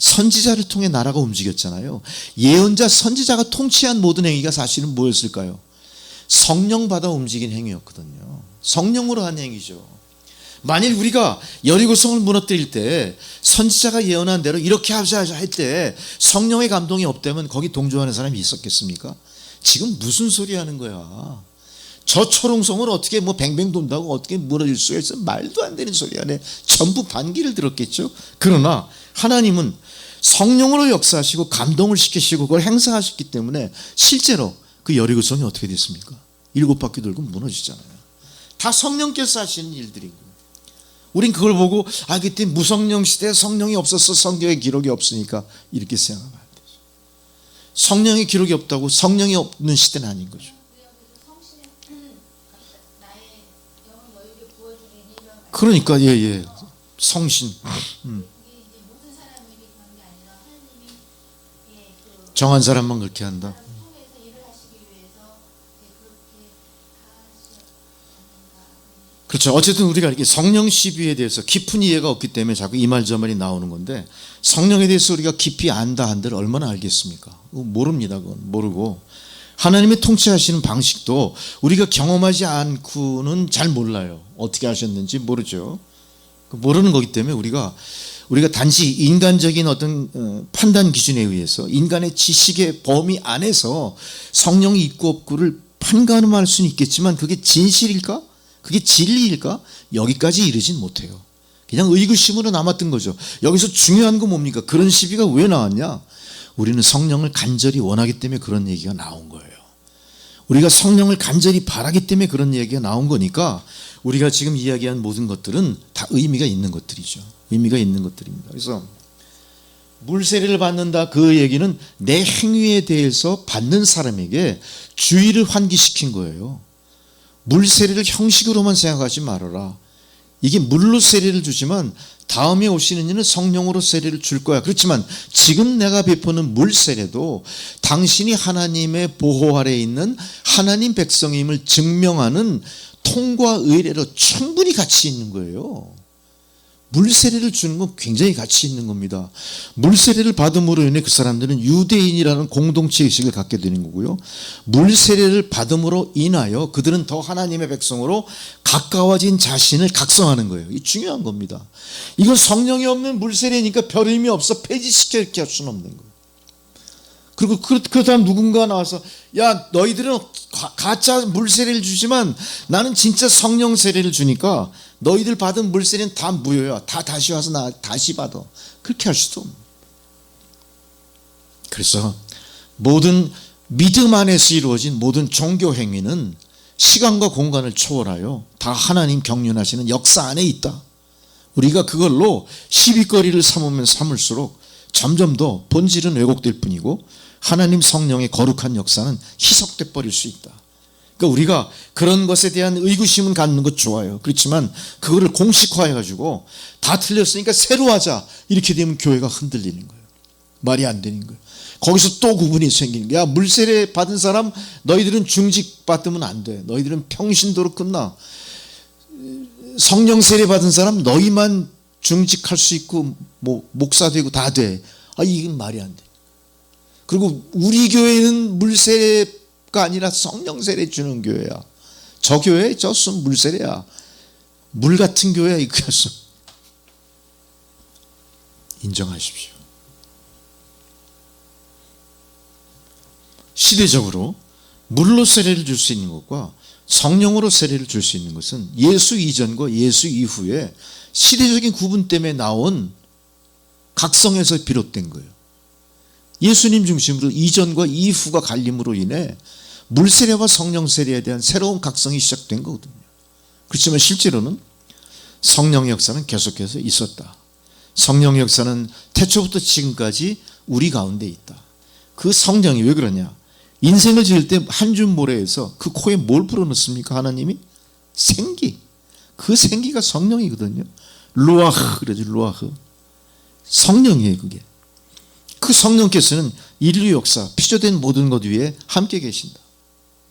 선지자를 통해 나라가 움직였잖아요. 예언자, 선지자가 통치한 모든 행위가 사실은 뭐였을까요? 성령 받아 움직인 행위였거든요. 성령으로 한 행위죠. 만일 우리가 여리고성을 무너뜨릴 때 선지자가 예언한 대로 이렇게 하자 할 때 성령의 감동이 없다면 거기 동조하는 사람이 있었겠습니까? 지금 무슨 소리 하는 거야? 저 초롱성을 어떻게 뱅뱅 돈다고 어떻게 무너질 수가 있어? 말도 안 되는 소리 하네. 전부 반기를 들었겠죠. 그러나 하나님은 성령으로 역사하시고 감동을 시키시고 그걸 행사하셨기 때문에 실제로 그 여리고성이 어떻게 됐습니까? 7바퀴 돌고 무너지잖아요. 다 성령께서 하시는 일들인 거예요. 우린 그걸 보고 그때 무성령 시대에 성령이 없어서 성경에 기록이 없으니까 이렇게 생각하면 안 되죠. 성령의 기록이 없다고 성령이 없는 시대는 아닌 거죠. 성신의 나의 영혼 너에게 부어주리니 이런 말씀. 그러니까 예. 성신 이게 이제 모든 사람에게 그런 게 아니라 하나님이 정한 사람만 그렇게 한다. 통해서 일을 하시기 위해서 그렇게 하셨는가. 그렇죠. 어쨌든 우리가 이렇게 성령 시비에 대해서 깊은 이해가 없기 때문에 자꾸 이 말 저 말이 나오는 건데, 성령에 대해서 우리가 깊이 안다 한들 얼마나 알겠습니까? 모릅니다. 그건 모르고 하나님의 통치하시는 방식도 우리가 경험하지 않고는 잘 몰라요. 어떻게 하셨는지 모르죠. 모르는 거기 때문에 우리가 단지 인간적인 어떤 판단 기준에 의해서 인간의 지식의 범위 안에서 성령이 있고 없고를 판가름할 수는 있겠지만 그게 진실일까? 그게 진리일까? 여기까지 이르진 못해요. 그냥 의구심으로 남았던 거죠. 여기서 중요한 건 뭡니까? 그런 시비가 왜 나왔냐? 우리는 성령을 간절히 원하기 때문에 그런 얘기가 나온 거예요. 우리가 성령을 간절히 바라기 때문에 그런 얘기가 나온 거니까 우리가 지금 이야기한 모든 것들은 다 의미가 있는 것들이죠. 의미가 있는 것들입니다. 그래서 물 세례를 받는다, 그 얘기는 내 행위에 대해서 받는 사람에게 주의를 환기시킨 거예요. 물 세례를 형식으로만 생각하지 말아라. 이게 물로 세례를 주지만 다음에 오시는 이는 성령으로 세례를 줄 거야. 그렇지만 지금 내가 베푸는 물 세례도 당신이 하나님의 보호 아래에 있는 하나님 백성임을 증명하는 통과 의례로 충분히 가치 있는 거예요. 물 세례를 주는 건 굉장히 가치 있는 겁니다. 물 세례를 받음으로 인해 그 사람들은 유대인이라는 공동체 의식을 갖게 되는 거고요. 물 세례를 받음으로 인하여 그들은 더 하나님의 백성으로 가까워진 자신을 각성하는 거예요. 이 중요한 겁니다. 이건 성령이 없는 물 세례니까 별 의미 없어, 폐지시켜 이렇게 할 수는 없는 거예요. 그리고 그렇다면 누군가 나와서 야, 너희들은 가짜 물 세례를 주지만 나는 진짜 성령 세례를 주니까 너희들 받은 물 세례는 다 무효야. 다 다시 와서 나 다시 받아. 그렇게 할 수도 없는. 그래서 모든 믿음 안에서 이루어진 모든 종교 행위는 시간과 공간을 초월하여 다 하나님 경륜하시는 역사 안에 있다. 우리가 그걸로 시비거리를 삼으면 삼을수록 점점 더 본질은 왜곡될 뿐이고 하나님 성령의 거룩한 역사는 희석돼 버릴 수 있다. 그러니까 우리가 그런 것에 대한 의구심은 갖는 것 좋아요. 그렇지만 그거를 공식화해 가지고 다 틀렸으니까 새로 하자, 이렇게 되면 교회가 흔들리는 거예요. 말이 안 되는 거예요. 거기서 또 구분이 생기는 거야. 물세례 받은 사람 너희들은 중직 받으면 안 돼. 너희들은 평신도로 끝나. 성령 세례 받은 사람 너희만 중직할 수 있고 뭐 목사 되고 다 돼. 이건 말이 안 돼. 그리고 우리 교회는 물세례가 아니라 성령 세례 주는 교회야. 저 교회 저순 물세례야. 물 같은 교회야 이거였어. 인정하십시오. 시대적으로 물로 세례를 줄 수 있는 것과 성령으로 세례를 줄 수 있는 것은 예수 이전과 예수 이후에 시대적인 구분 때문에 나온 각성에서 비롯된 거예요. 예수님 중심으로 이전과 이후가 갈림으로 인해 물세례와 성령 세례에 대한 새로운 각성이 시작된 거거든요. 그렇지만 실제로는 성령의 역사는 계속해서 있었다. 성령의 역사는 태초부터 지금까지 우리 가운데 있다. 그 성령이 왜 그러냐? 인생을 지을 때 한 줌 모래에서 그 코에 뭘 불어넣습니까? 하나님이? 생기. 그 생기가 성령이거든요. 루아흐 그러지, 루아흐. 성령이에요, 그게. 그 성령께서는 인류 역사, 피조된 모든 것 위에 함께 계신다.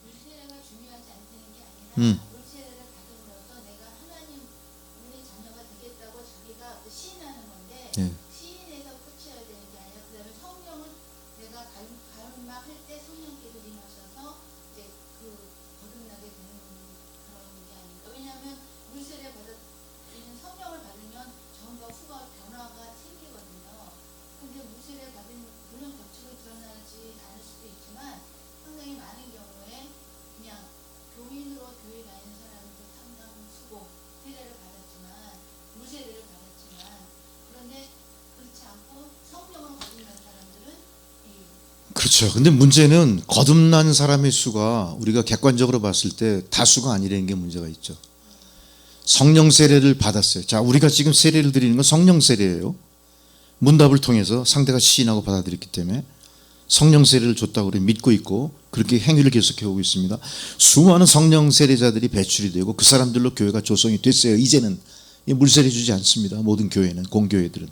물세례가 중요하지 않다는 게 아니라 물세례를 받음으로써 내가 하나님의 자녀가 되겠다고 자기가 시인하는 건데 네. 시인에서 끝이어야 되는 게 아니라 그 다음에 성령은 내가 가름막 할 때 성령께서 임하셔서 이제 그 거듭나게 되는 그런 게 아닌가. 왜냐하면 물세례 받는 성령을 받으면 전과 후가 변화가 생기거든요. 근데 물세례 받은 물론 겉으로 드러나지 않을 수도 있지만 상당히 많은 경우에 그냥 교인으로 교회 다니는 사람도 상당수고 세례를 받았지만 물세례를 받았지만 그런데 그렇지 않고 성령을 거듭난 사람들은 그렇죠. 근데 문제는 거듭난 사람의 수가 우리가 객관적으로 봤을 때 다수가 아니라는 게 문제가 있죠. 성령 세례를 받았어요. 자, 우리가 지금 세례를 드리는 건 성령 세례예요. 문답을 통해서 상대가 시인하고 받아들였기 때문에 성령 세례를 줬다고 우리 믿고 있고 그렇게 행위를 계속해 오고 있습니다. 수많은 성령 세례자들이 배출이 되고 그 사람들로 교회가 조성이 됐어요. 이제는 물세례 주지 않습니다. 모든 교회는, 공교회들은.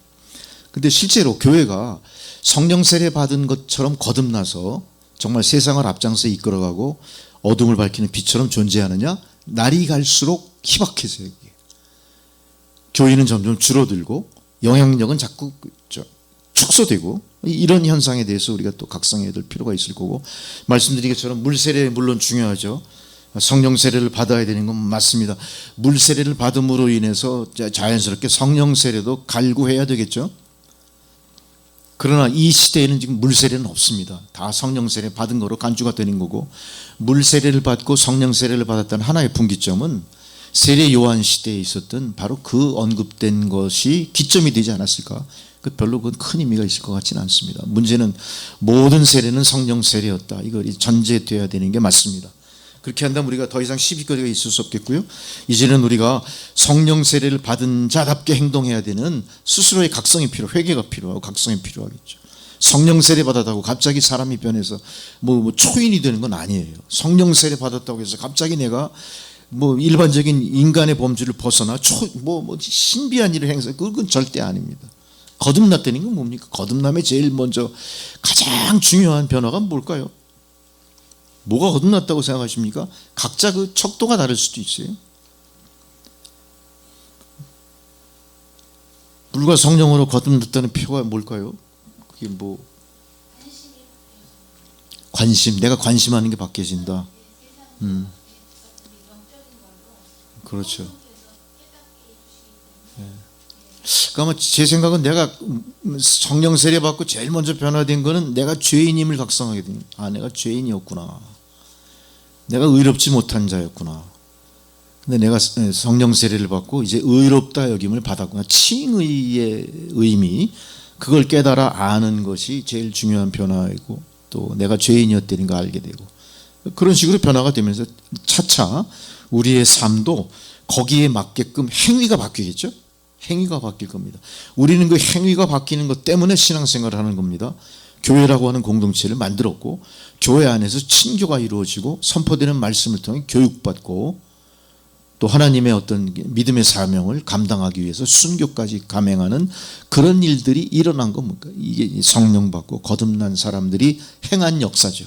근데 실제로 교회가 성령 세례 받은 것처럼 거듭나서 정말 세상을 앞장서 이끌어가고 어둠을 밝히는 빛처럼 존재하느냐? 날이 갈수록 희박해져요. 교회는 점점 줄어들고 영향력은 자꾸 축소되고 이런 현상에 대해서 우리가 또 각성해야 될 필요가 있을 거고, 말씀드린 것처럼 물세례 물론 중요하죠. 성령 세례를 받아야 되는 건 맞습니다. 물세례를 받음으로 인해서 자연스럽게 성령 세례도 갈구해야 되겠죠. 그러나 이 시대에는 지금 물세례는 없습니다. 다 성령 세례 받은 거로 간주가 되는 거고, 물세례를 받고 성령 세례를 받았다는 하나의 분기점은 세례 요한 시대에 있었던 바로 그 언급된 것이 기점이 되지 않았을까? 별로 큰 의미가 있을 것 같지는 않습니다. 문제는 모든 세례는 성령 세례였다. 이거 전제돼야 되는 게 맞습니다. 그렇게 한다면 우리가 더 이상 시비거리가 있을 수 없겠고요. 이제는 우리가 성령 세례를 받은 자답게 행동해야 되는 스스로의 각성이 회개가 필요하고 각성이 필요하겠죠. 성령 세례 받았다고 갑자기 사람이 변해서 뭐 초인이 되는 건 아니에요. 성령 세례 받았다고 해서 갑자기 내가 뭐 일반적인 인간의 범주를 벗어나 신비한 일을 행사, 그건 절대 아닙니다. 거듭났다는 건 뭡니까? 거듭남의 제일 먼저 가장 중요한 변화가 뭘까요? 뭐가 거듭났다고 생각하십니까? 각자 그 척도가 다를 수도 있어요. 물과 성령으로 거듭났다는 표가 뭘까요? 그게 뭐 관심, 내가 관심하는 게 바뀌어진다. 그렇죠. 그러니까 제 생각은 내가 성령 세례 받고 제일 먼저 변화된 거는 내가 죄인임을 각성하게 됩니다. 아, 내가 죄인이었구나. 내가 의롭지 못한 자였구나. 근데 내가 성령 세례를 받고 이제 의롭다 여김을 받았구나. 칭의의 의미, 그걸 깨달아 아는 것이 제일 중요한 변화이고, 또 내가 죄인이었다는 걸 알게 되고, 그런 식으로 변화가 되면서 차차 우리의 삶도 거기에 맞게끔 행위가 바뀌겠죠. 행위가 바뀔 겁니다. 우리는 그 행위가 바뀌는 것 때문에 신앙생활을 하는 겁니다. 교회라고 하는 공동체를 만들었고, 교회 안에서 친교가 이루어지고 선포되는 말씀을 통해 교육받고, 또 하나님의 어떤 믿음의 사명을 감당하기 위해서 순교까지 감행하는 그런 일들이 일어난 겁니까? 이게 성령 받고 거듭난 사람들이 행한 역사죠.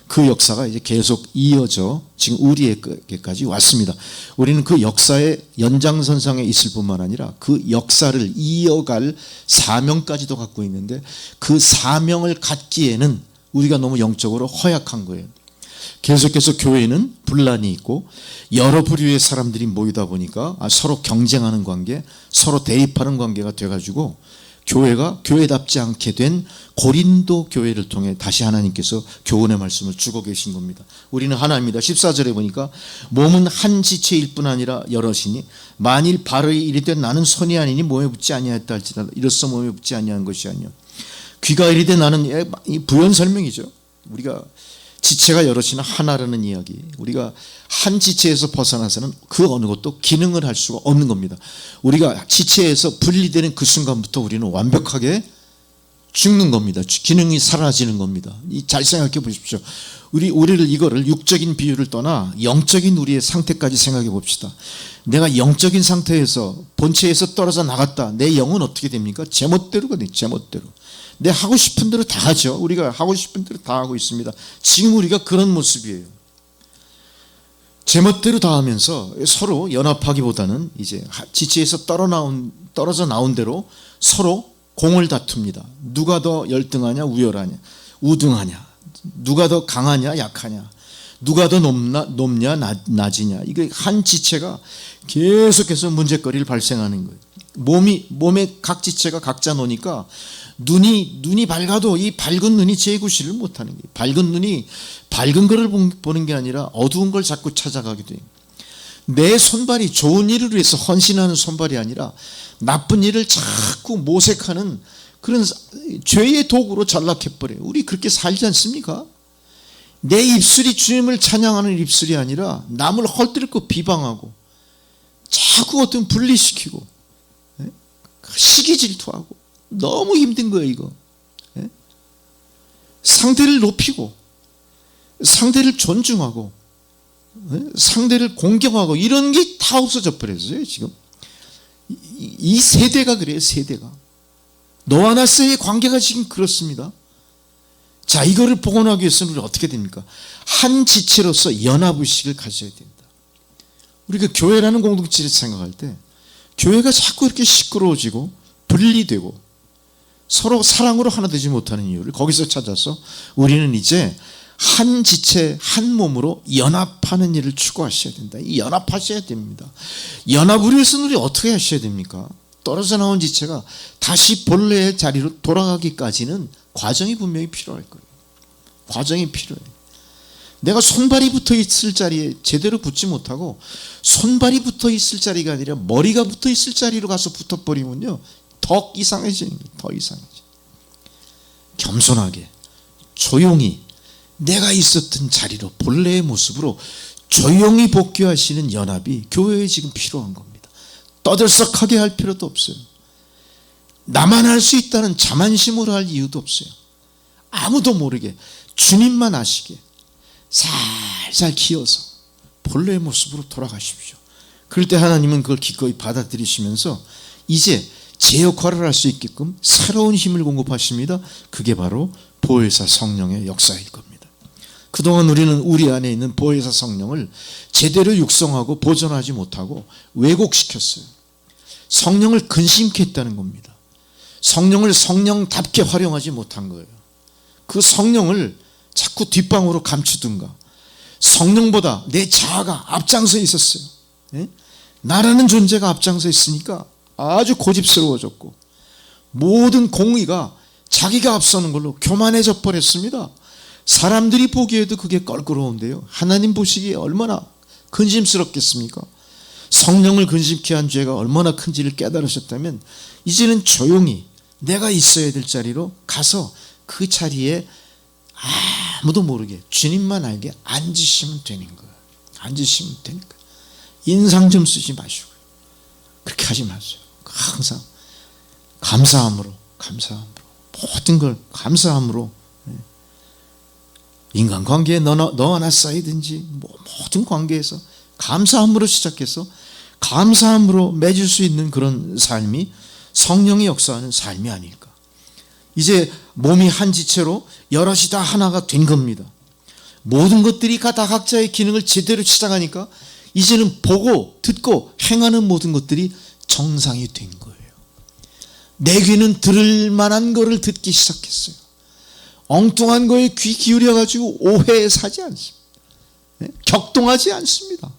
그 역사가 이제 계속 이어져 지금 우리에게까지 왔습니다. 우리는 그 역사의 연장선상에 있을 뿐만 아니라 그 역사를 이어갈 사명까지도 갖고 있는데, 그 사명을 갖기에는 우리가 너무 영적으로 허약한 거예요. 계속해서 교회는 분란이 있고 여러 부류의 사람들이 모이다 보니까 서로 경쟁하는 관계, 서로 대립하는 관계가 돼가지고 교회가 교회답지 않게 된 고린도 교회를 통해 다시 하나님께서 교훈의 말씀을 주고 계신 겁니다. 우리는 하나입니다. 14절에 보니까 몸은 한 지체일 뿐 아니라 여럿이니 만일 발의 이르되 나는 손이 아니니 몸에 붙지 아니하였다 할지라도 이로써 몸에 붙지 아니한 것이 아니요, 귀가 이르되 나는, 이 부연 설명이죠. 우리가 지체가 여럿이나 하나라는 이야기, 우리가 한 지체에서 벗어나서는 그 어느 것도 기능을 할 수가 없는 겁니다. 우리가 지체에서 분리되는 그 순간부터 우리는 완벽하게 죽는 겁니다. 기능이 사라지는 겁니다. 잘 생각해 보십시오. 우리를 이거를 육적인 비유를 떠나 영적인 우리의 상태까지 생각해 봅시다. 내가 영적인 상태에서 본체에서 떨어져 나갔다. 내 영은 어떻게 됩니까? 제멋대로거든요. 제멋대로. 내 하고 싶은 대로 다 하죠. 우리가 하고 싶은 대로 다 하고 있습니다. 지금 우리가 그런 모습이에요. 제멋대로 다 하면서 서로 연합하기보다는 이제 지체에서 떨어져 나온 대로 서로 공을 다툽니다. 누가 더 열등하냐 우열하냐 우등하냐, 누가 더 강하냐 약하냐, 누가 더 높냐 낮이냐. 이게 한 지체가 계속해서 문제거리를 발생하는 거예요. 몸의 각 지체가 각자 노니까 눈이 밝아도 이 밝은 눈이 제구실을 못하는 거예요. 밝은 눈이 밝은 거를 보는 게 아니라 어두운 걸 자꾸 찾아가게 돼요. 내 손발이 좋은 일을 위해서 헌신하는 손발이 아니라 나쁜 일을 자꾸 모색하는 그런 죄의 도구로 전락해버려요. 우리 그렇게 살지 않습니까? 내 입술이 주님을 찬양하는 입술이 아니라 남을 헐뜯고 비방하고 자꾸 어떤 분리시키고 시기 질투하고 너무 힘든 거예요. 이거 상대를 높이고 상대를 존중하고 상대를 공경하고 이런 게 다 없어져 버렸어요. 지금 이 세대가 그래요. 세대가 너와 나서의 관계가 지금 그렇습니다. 자, 이거를 복원하기 위해서는 우리 어떻게 됩니까? 한 지체로서 연합의식을 가져야 된다. 우리가 교회라는 공동체를 생각할 때 교회가 자꾸 이렇게 시끄러워지고 분리되고 서로 사랑으로 하나 되지 못하는 이유를 거기서 찾아서 우리는 이제 한 지체 한 몸으로 연합하는 일을 추구하셔야 된다. 이 연합하셔야 됩니다. 연합을 위해서는 우리 어떻게 하셔야 됩니까? 떨어져 나온 지체가 다시 본래의 자리로 돌아가기까지는 과정이 분명히 필요할 거예요. 과정이 필요해요. 내가 손발이 붙어 있을 자리에 제대로 붙지 못하고 손발이 붙어 있을 자리가 아니라 머리가 붙어 있을 자리로 가서 붙어버리면요 더 이상해지는 거예요. 더 이상해져. 겸손하게 조용히 내가 있었던 자리로 본래의 모습으로 조용히 복귀하시는 연합이 교회에 지금 필요한 겁니다. 떠들썩하게 할 필요도 없어요. 나만 할 수 있다는 자만심으로 할 이유도 없어요. 아무도 모르게 주님만 아시게 살살 키워서 본래의 모습으로 돌아가십시오. 그럴 때 하나님은 그걸 기꺼이 받아들이시면서 이제 제 역할을 할 수 있게끔 새로운 힘을 공급하십니다. 그게 바로 보혜사 성령의 역사일 겁니다. 그동안 우리는 우리 안에 있는 보혜사 성령을 제대로 육성하고 보존하지 못하고 왜곡시켰어요. 성령을 근심케 했다는 겁니다. 성령을 성령답게 활용하지 못한 거예요. 그 성령을 자꾸 뒷방으로 감추든가 성령보다 내 자아가 앞장서 있었어요. 예? 나라는 존재가 앞장서 있으니까 아주 고집스러워졌고 모든 공의가 자기가 앞서는 걸로 교만해져 버렸습니다. 사람들이 보기에도 그게 껄끄러운데요, 하나님 보시기에 얼마나 근심스럽겠습니까? 성령을 근심케 한 죄가 얼마나 큰지를 깨달으셨다면 이제는 조용히 내가 있어야 될 자리로 가서 그 자리에 아무도 모르게 주님만 알게 앉으시면 되는 거예요. 앉으시면 되니까 인상 좀 쓰지 마시고요. 그렇게 하지 마세요. 항상 감사함으로 모든 걸 감사함으로, 인간관계에 너 하나 쌓이든지 모든 관계에서 감사함으로 시작해서 감사함으로 맺을 수 있는 그런 삶이 성령의 역사하는 삶이 아닐까. 이제 몸이 한 지체로 여럿이 다 하나가 된 겁니다. 모든 것들이 다 각자의 기능을 제대로 시작하니까 이제는 보고 듣고 행하는 모든 것들이 정상이 된 거예요. 내 귀는 들을 만한 거를 듣기 시작했어요. 엉뚱한 거에 귀 기울여 가지고 오해에 사지 않습니다. 격동하지 않습니다.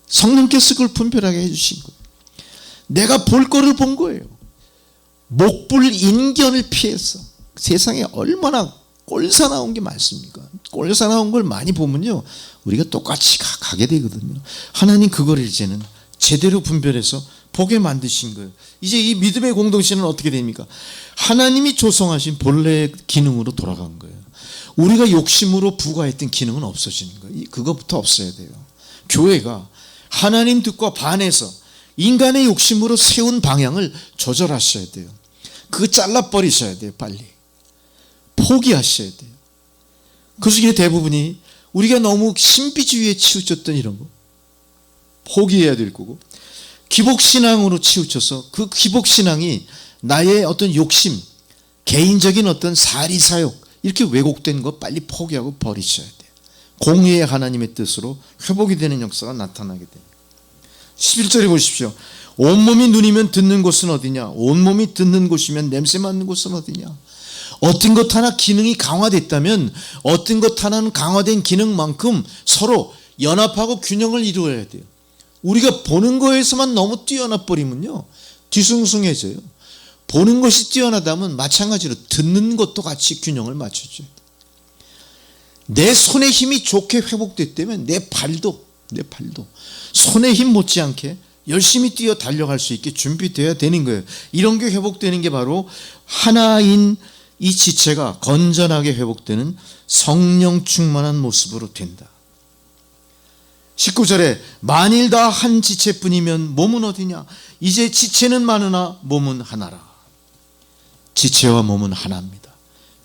성령께서 그걸 분별하게 해주신 거예요. 내가 볼 거를 본 거예요. 목불 인견을 피해서. 세상에 얼마나 꼴사나운 게 많습니까? 꼴사나운 걸 많이 보면요, 우리가 똑같이 가게 되거든요. 하나님 그걸 이제는 제대로 분별해서 보게 만드신 거예요. 이제 이 믿음의 공동체는 어떻게 됩니까? 하나님이 조성하신 본래의 기능으로 돌아간 거예요. 우리가 욕심으로 부과했던 기능은 없어지는 거예요. 그것부터 없어야 돼요. 교회가 하나님 뜻과 반해서 인간의 욕심으로 세운 방향을 조절하셔야 돼요. 그거 잘라버리셔야 돼요. 빨리 포기하셔야 돼요. 그 중에 대부분이 우리가 너무 신비주의에 치우쳤던 이런 거 포기해야 될 거고, 기복신앙으로 치우쳐서 그 기복신앙이 나의 어떤 욕심, 개인적인 어떤 사리사욕 이렇게 왜곡된 거 빨리 포기하고 버리셔야 돼요. 공의의 하나님의 뜻으로 회복이 되는 역사가 나타나게 됩니다. 11절에 보십시오. 온몸이 눈이면 듣는 곳은 어디냐? 온몸이 듣는 곳이면 냄새 맡는 곳은 어디냐? 어떤 것 하나 기능이 강화됐다면 어떤 것 하나는 강화된 기능만큼 서로 연합하고 균형을 이루어야 돼요. 우리가 보는 거에서만 너무 뛰어나 버리면요, 뒤숭숭해져요. 보는 것이 뛰어나다면 마찬가지로 듣는 것도 같이 균형을 맞춰줘야 돼요. 내 손의 힘이 좋게 회복됐다면 내 팔도 손의 힘 못지않게 열심히 뛰어 달려갈 수 있게 준비되어야 되는 거예요. 이런 게 회복되는 게 바로 하나인 이 지체가 건전하게 회복되는 성령 충만한 모습으로 된다. 19절에 만일 다 한 지체뿐이면 몸은 어디냐? 이제 지체는 많으나 몸은 하나라. 지체와 몸은 하나입니다.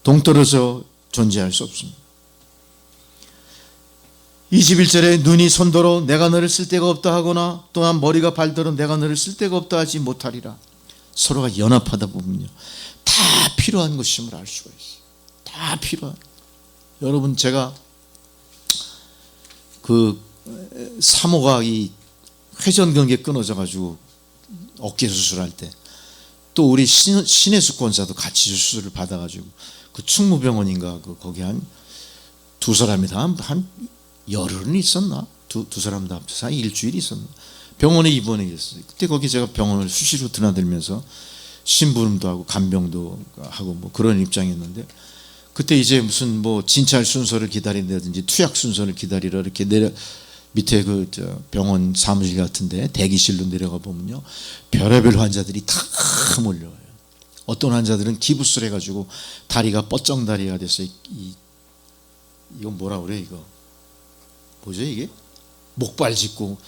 동떨어져 존재할 수 없습니다. 21절에 눈이 손더러 내가 너를 쓸 데가 없다 하거나 또한 머리가 발더러 내가 너를 쓸 데가 없다 하지 못하리라. 서로가 연합하다 보면요, 다 필요한 것임을 알 수가 있어요. 다 필요한. 여러분, 제가 그 사모가 이 회전근개 끊어져 가지고 어깨 수술할 때 또 우리 신혜숙 권사도 같이 수술을 받아 가지고 그 충무병원인가 거기 한 두 사람이 다 한 열흘은 있었나? 두 사람 다 합쳐서 한 일주일 있었나? 병원에 입원해 있었어요. 그때 거기 제가 병원을 수시로 드나들면서 심부름도 하고 간병도 하고 뭐 그런 입장이었는데, 그때 이제 무슨 뭐 진찰 순서를 기다린다든지 투약 순서를 기다리라 이렇게 밑에 그 병원 사무실 같은데 대기실로 내려가 보면요, 별의별 환자들이 다 몰려와요. 어떤 환자들은 기부술 해가지고 다리가 뻗정다리가 돼서 이 이건 뭐라 그래 이거? 뭐죠 이게? 목발 짚고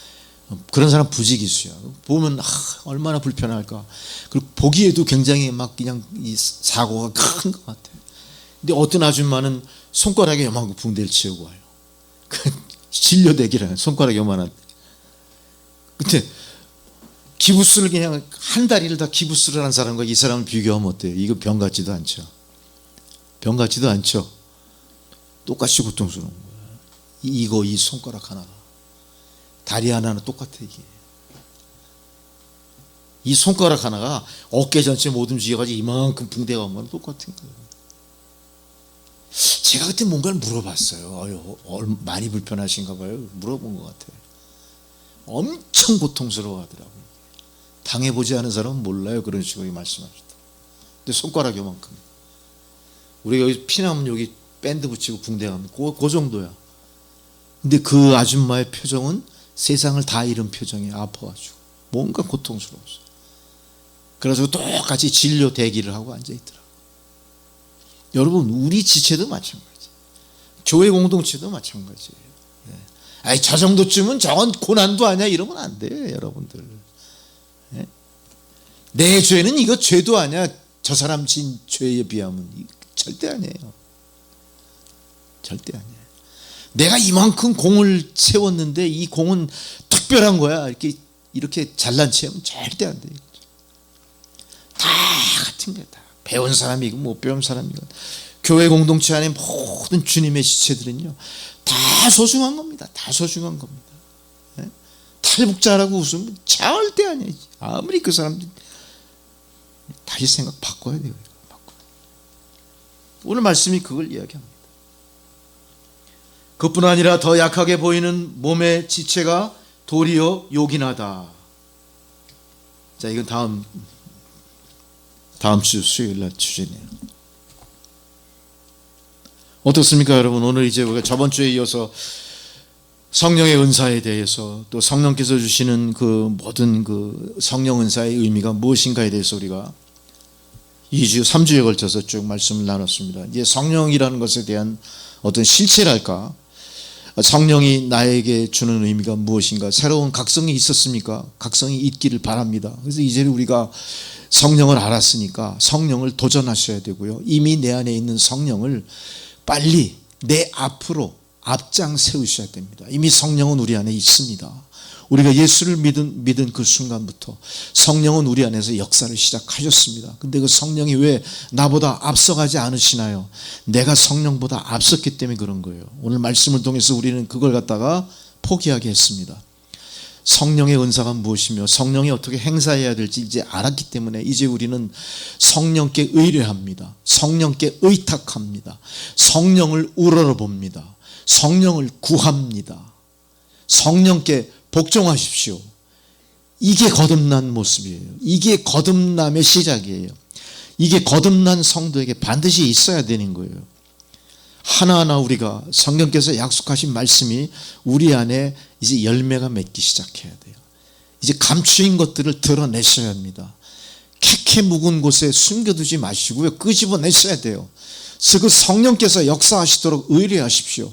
그런 사람 부지기수야. 보면 얼마나 불편할까. 그리고 보기에도 굉장히 막 그냥 이 사고가 큰 것 같아. 근데 어떤 아줌마는 손가락에 요만한 붕대를 치우고 와요. 진료대기라 손가락 요만한. 근데 기부스를 그냥 한 다리를 다 기부스를 한 사람과 이 사람을 비교하면 어때요? 이거 병 같지도 않죠. 병 같지도 않죠. 똑같이 고통스러운 거야. 이 손가락 하나가. 다리 하나는 똑같아 이게. 이 손가락 하나가 어깨 전체 못 움직여가지고 이만큼 붕대가 오면 똑같은 거예요. 제가 그때 뭔가를 물어봤어요. 많이 불편하신가 봐요. 물어본 것 같아요. 엄청 고통스러워 하더라고요. 당해보지 않은 사람은 몰라요. 그런 식으로 말씀하셨다. 근데 손가락 요만큼. 우리가 여기 피나면 여기 밴드 붙이고 붕대 가면 그 정도야. 근데 그 아줌마의 표정은 세상을 다 잃은 표정이에요. 아파가지고 뭔가 고통스러웠어. 그래서 똑같이 진료 대기를 하고 앉아있더라고요. 여러분 우리 지체도 마찬가지. 교회 공동체도 마찬가지예요. 아이 저 정도쯤은 저건 고난도 아니야 이러면 안 돼요 여러분들. 내 죄는 이거 죄도 아니야. 저 사람 진 죄에 비하면 절대 아니에요. 절대 아니에요. 내가 이만큼 공을 세웠는데 이 공은 특별한 거야. 이렇게 잘난 체하면 절대 안 돼요. 다 같은 거야. 다. 배운 사람이고 못 배운 사람이고 교회 공동체 안에 모든 주님의 지체들은요 다 소중한 겁니다. 다 소중한 겁니다. 탈북자라고 웃으면 절대 아니에요. 아무리 그 사람들 다시 생각 바꿔야 돼요. 오늘 말씀이 그걸 이야기합니다. 그뿐 아니라 더 약하게 보이는 몸의 지체가 도리어 요긴하다. 자, 이건 다음 주 수요일 날 주제네요. 어떻습니까, 여러분? 오늘 이제 우리가 저번 주에 이어서 성령의 은사에 대해서 또 성령께서 주시는 그 모든 그 성령 은사의 의미가 무엇인가에 대해서 우리가 2주, 3주에 걸쳐서 쭉 말씀을 나눴습니다. 이제 성령이라는 것에 대한 어떤 실체랄까? 성령이 나에게 주는 의미가 무엇인가? 새로운 각성이 있었습니까? 각성이 있기를 바랍니다. 그래서 이제 우리가 성령을 알았으니까 성령을 도전하셔야 되고요. 이미 내 안에 있는 성령을 빨리 내 앞으로 앞장 세우셔야 됩니다. 이미 성령은 우리 안에 있습니다. 우리가 예수를 믿은 그 순간부터 성령은 우리 안에서 역사를 시작하셨습니다. 근데 그 성령이 왜 나보다 앞서가지 않으시나요? 내가 성령보다 앞섰기 때문에 그런 거예요. 오늘 말씀을 통해서 우리는 그걸 갖다가 포기하게 했습니다. 성령의 은사가 무엇이며 성령이 어떻게 행사해야 될지 이제 알았기 때문에 이제 우리는 성령께 의뢰합니다. 성령께 의탁합니다. 성령을 우러러봅니다. 성령을 구합니다. 성령께 복종하십시오. 이게 거듭난 모습이에요. 이게 거듭남의 시작이에요. 이게 거듭난 성도에게 반드시 있어야 되는 거예요. 하나하나 우리가 성령께서 약속하신 말씀이 우리 안에 이제 열매가 맺기 시작해야 돼요. 이제 감추인 것들을 드러내셔야 합니다. 캐캐 묵은 곳에 숨겨두지 마시고요. 끄집어내셔야 돼요. 그래서 그 성령께서 역사하시도록 의뢰하십시오.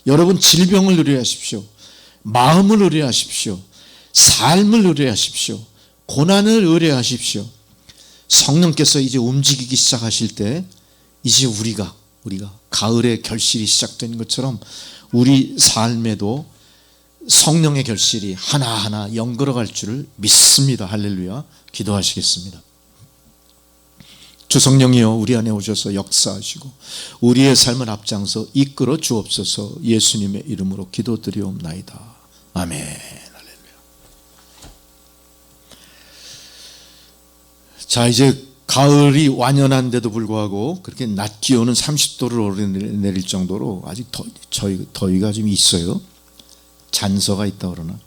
여러분 질병을 의뢰하십시오. 마음을 의뢰하십시오. 삶을 의뢰하십시오. 고난을 의뢰하십시오. 성령께서 이제 움직이기 시작하실 때 이제 우리가 가을의 결실이 시작된 것처럼 우리 삶에도 성령의 결실이 하나하나 연걸어갈 줄을 믿습니다. 할렐루야. 기도하시겠습니다. 주 성령이여 우리 안에 오셔서 역사하시고 우리의 삶을 앞장서 이끌어 주옵소서. 예수님의 이름으로 기도드리옵나이다. 아멘. 할렐루야. 자, 이제 가을이 완연한데도 불구하고 그렇게 낮 기온은 30도를 오르내릴 정도로 아직 더위가 좀 있어요. 잔서가 있다 그러나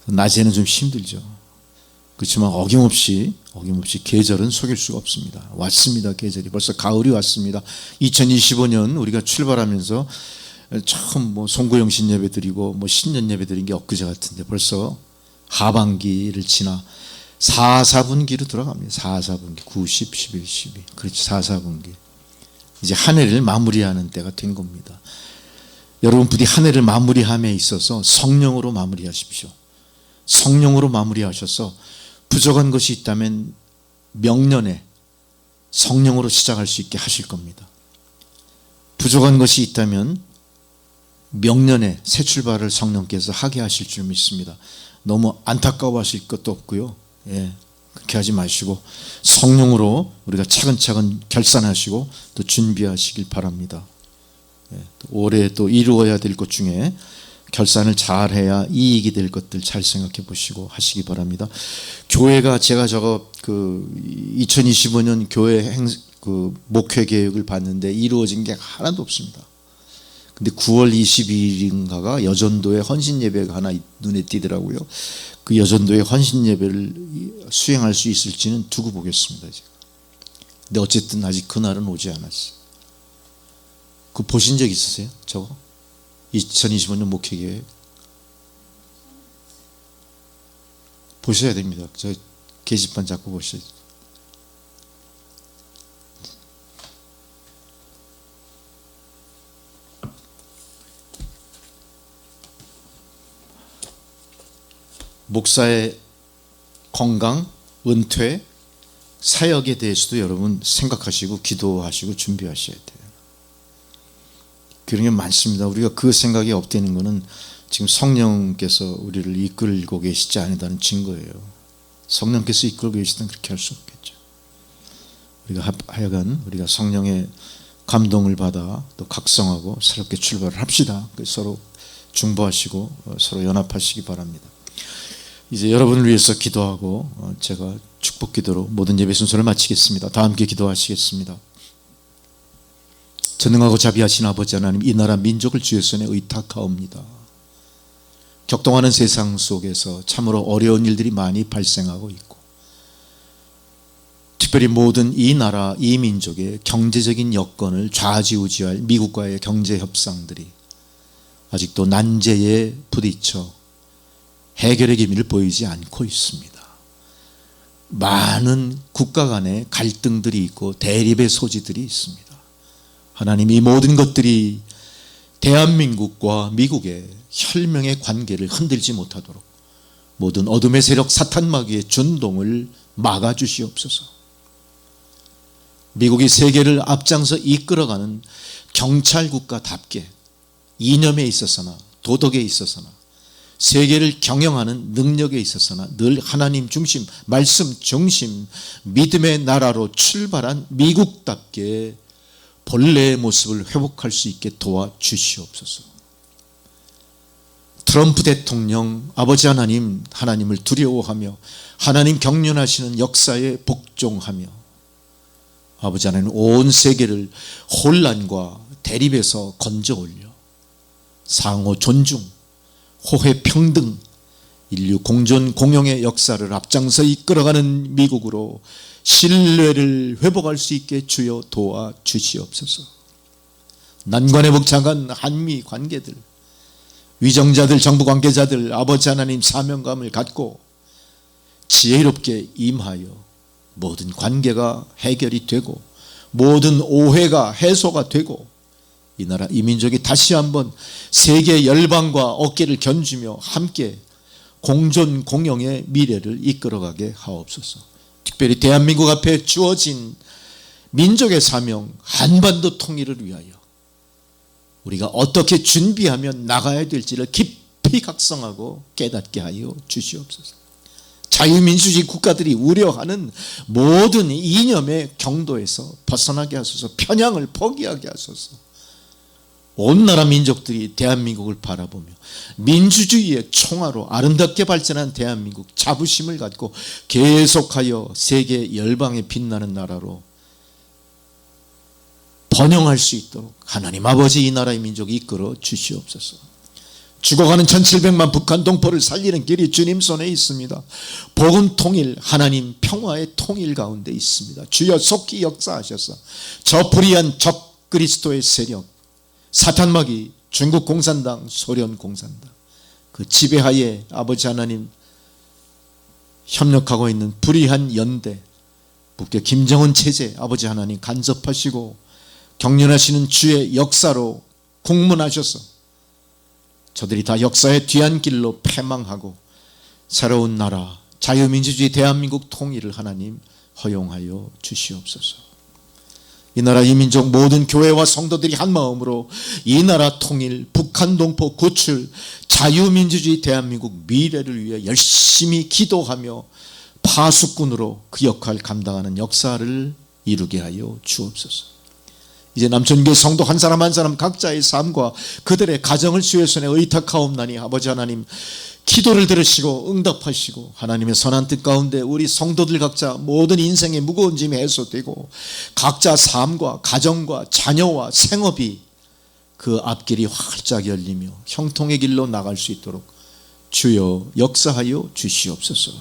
낮에는 좀 힘들죠. 그렇지만 어김없이 계절은 속일 수가 없습니다. 왔습니다. 계절이 벌써 가을이 왔습니다. 2025년 우리가 출발하면서 처음 송구영신 예배 드리고 신년 예배 드린 게 엊그제 같은데 벌써 하반기를 지나 4분기로 들어갑니다. 4분기 9, 10, 11, 12 그렇죠. 4분기 이제 한 해를 마무리하는 때가 된 겁니다. 여러분 부디 한 해를 마무리함에 있어서 성령으로 마무리하십시오. 성령으로 마무리하셔서 부족한 것이 있다면 명년에 성령으로 시작할 수 있게 하실 겁니다. 부족한 것이 있다면 명년에 새 출발을 성령께서 하게 하실 줄 믿습니다. 너무 안타까워하실 것도 없고요. 그렇게 하지 마시고 성령으로 우리가 차근차근 결산하시고 또 준비하시길 바랍니다. 올해 또 이루어야 될 것 중에 결산을 잘 해야 이익이 될 것들 잘 생각해 보시고 하시기 바랍니다. 교회가 제가 2025년 교회 목회 계획을 봤는데 이루어진 게 하나도 없습니다. 근데 9월 22일인가가 여전도의 헌신 예배가 하나 눈에 띄더라고요. 그 여전도의 헌신 예배를 수행할 수 있을지는 두고 보겠습니다. 제가. 근데 어쨌든 아직 그날은 오지 않았어요. 그 보신 적 있으세요? 저거? 2025년 목회 계획 보셔야 됩니다. 저 게시판 자꾸 보셔야죠. 목사의 건강, 은퇴, 사역에 대해서도 여러분 생각하시고 기도하시고 준비하셔야 돼요. 그런 게 많습니다. 우리가 그 생각이 없다는 것은 지금 성령께서 우리를 이끌고 계시지 않다는 증거예요. 성령께서 이끌고 계시다면 그렇게 할 수 없겠죠. 우리가 하여간 우리가 성령의 감동을 받아 또 각성하고 새롭게 출발을 합시다. 서로 중보하시고 서로 연합하시기 바랍니다. 이제 여러분을 위해서 기도하고 제가 축복 기도로 모든 예배 순서를 마치겠습니다. 다 함께 기도하시겠습니다. 전능하고 자비하신 아버지 하나님, 이 나라 민족을 주의 손에 의탁하옵니다. 격동하는 세상 속에서 참으로 어려운 일들이 많이 발생하고 있고, 특별히 모든 이 나라 이 민족의 경제적인 여건을 좌지우지할 미국과의 경제 협상들이 아직도 난제에 부딪혀 해결의 기미를 보이지 않고 있습니다. 많은 국가 간의 갈등들이 있고 대립의 소지들이 있습니다. 하나님, 이 모든 것들이 대한민국과 미국의 혈명의 관계를 흔들지 못하도록 모든 어둠의 세력 사탄 마귀의 준동을 막아주시옵소서. 미국이 세계를 앞장서 이끌어가는 경찰국가답게 이념에 있어서나 도덕에 있어서나 세계를 경영하는 능력에 있어서나 늘 하나님 중심, 말씀 중심, 믿음의 나라로 출발한 미국답게 본래의 모습을 회복할 수 있게 도와주시옵소서. 트럼프 대통령, 아버지 하나님, 하나님을 두려워하며 하나님 경륜하시는 역사에 복종하며 아버지 하나님 온 세계를 혼란과 대립에서 건져 올려 상호 존중, 호혜 평등, 인류 공존 공영의 역사를 앞장서 이끌어가는 미국으로 신뢰를 회복할 수 있게 주여 도와주시옵소서. 난관에 벅찬 한미 관계들, 위정자들, 정부 관계자들 아버지 하나님 사명감을 갖고 지혜롭게 임하여 모든 관계가 해결이 되고 모든 오해가 해소가 되고 이 나라 이 민족이 다시 한번 세계 열방과 어깨를 견주며 함께 공존 공영의 미래를 이끌어가게 하옵소서. 특별히 대한민국 앞에 주어진 민족의 사명 한반도 통일을 위하여 우리가 어떻게 준비하면 나가야 될지를 깊이 각성하고 깨닫게 하여 주시옵소서. 자유민주주의 국가들이 우려하는 모든 이념의 경도에서 벗어나게 하소서. 편향을 포기하게 하소서. 온 나라 민족들이 대한민국을 바라보며 민주주의의 총화로 아름답게 발전한 대한민국 자부심을 갖고 계속하여 세계 열방에 빛나는 나라로 번영할 수 있도록 하나님 아버지 이 나라의 민족 이끌어 주시옵소서. 죽어가는 1700만 북한 동포를 살리는 길이 주님 손에 있습니다. 복음 통일, 하나님 평화의 통일 가운데 있습니다. 주여 속히 역사하셔서 저 불의한 적 그리스도의 세력, 사탄 마귀, 중국 공산당, 소련 공산당 그 지배하에 아버지 하나님 협력하고 있는 불의한 연대, 북계 김정은 체제 아버지 하나님 간섭하시고 경륜하시는 주의 역사로 국문하셔서 저들이 다 역사의 뒤안길로 패망하고 새로운 나라 자유민주주의 대한민국 통일을 하나님 허용하여 주시옵소서. 이 나라 이 민족 모든 교회와 성도들이 한마음으로 이 나라 통일, 북한 동포 구출, 자유민주주의 대한민국 미래를 위해 열심히 기도하며 파수꾼으로 그 역할 감당하는 역사를 이루게 하여 주옵소서. 이제 남천교회 성도 한 사람 한 사람 각자의 삶과 그들의 가정을 주의 손에 의탁하옵나니 아버지 하나님 기도를 들으시고 응답하시고 하나님의 선한 뜻 가운데 우리 성도들 각자 모든 인생의 무거운 짐이 해소되고 각자 삶과 가정과 자녀와 생업이 그 앞길이 활짝 열리며 형통의 길로 나갈 수 있도록 주여 역사하여 주시옵소서.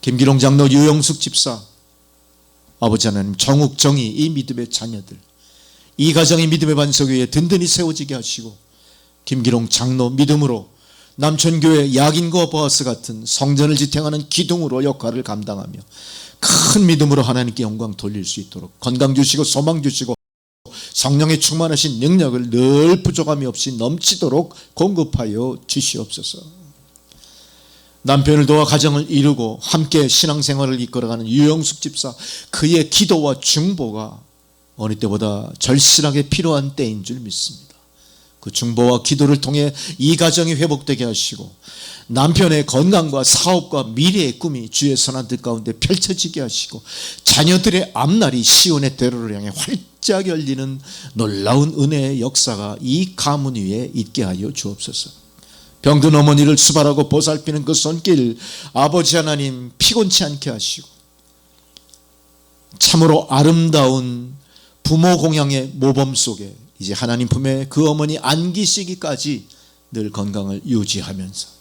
김기롱 장로, 유영숙 집사, 아버지 하나님 정욱, 정희 이 믿음의 자녀들 이 가정이 믿음의 반석 위에 든든히 세워지게 하시고 김기롱 장로 믿음으로 남천교회 야긴과 보아스 같은 성전을 지탱하는 기둥으로 역할을 감당하며 큰 믿음으로 하나님께 영광 돌릴 수 있도록 건강 주시고 소망 주시고 성령의 충만하신 능력을 늘 부족함이 없이 넘치도록 공급하여 주시옵소서. 남편을 도와 가정을 이루고 함께 신앙생활을 이끌어가는 유영숙 집사 그의 기도와 중보가 어느 때보다 절실하게 필요한 때인 줄 믿습니다. 그 중보와 기도를 통해 이 가정이 회복되게 하시고 남편의 건강과 사업과 미래의 꿈이 주의 선한 뜻 가운데 펼쳐지게 하시고 자녀들의 앞날이 시온의 대로를 향해 활짝 열리는 놀라운 은혜의 역사가 이 가문 위에 있게 하여 주옵소서. 병든 어머니를 수발하고 보살피는 그 손길 아버지 하나님 피곤치 않게 하시고 참으로 아름다운 부모 공양의 모범 속에 이제 하나님 품에 그 어머니 안기시기까지 늘 건강을 유지하면서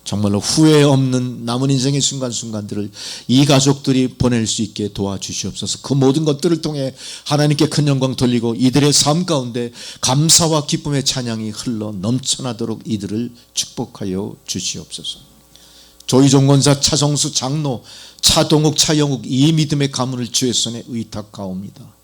정말로 후회 없는 남은 인생의 순간순간들을 이 가족들이 보낼 수 있게 도와주시옵소서. 그 모든 것들을 통해 하나님께 큰 영광 돌리고 이들의 삶 가운데 감사와 기쁨의 찬양이 흘러 넘쳐나도록 이들을 축복하여 주시옵소서. 조희종 권사, 차성수 장로, 차동욱, 차영욱 이 믿음의 가문을 주의 손에 의탁하옵니다.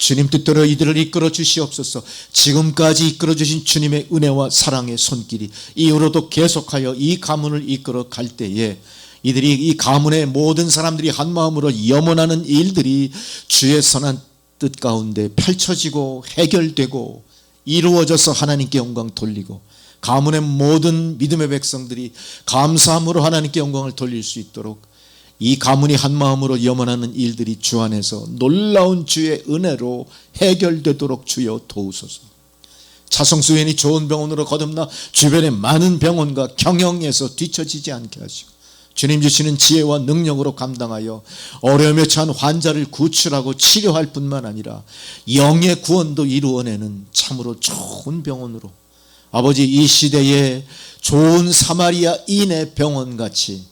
주님 뜻대로 이들을 이끌어 주시옵소서. 지금까지 이끌어 주신 주님의 은혜와 사랑의 손길이 이후로도 계속하여 이 가문을 이끌어 갈 때에 이들이 이 가문의 모든 사람들이 한마음으로 염원하는 일들이 주의 선한 뜻 가운데 펼쳐지고 해결되고 이루어져서 하나님께 영광 돌리고 가문의 모든 믿음의 백성들이 감사함으로 하나님께 영광을 돌릴 수 있도록 이 가문이 한마음으로 염원하는 일들이 주 안에서 놀라운 주의 은혜로 해결되도록 주여 도우소서. 차성수 의원이 좋은 병원으로 거듭나 주변의 많은 병원과 경영에서 뒤처지지 않게 하시고 주님 주시는 지혜와 능력으로 감당하여 어려움에 처한 환자를 구출하고 치료할 뿐만 아니라 영의 구원도 이루어내는 참으로 좋은 병원으로 아버지 이 시대에 좋은 사마리아인의 병원같이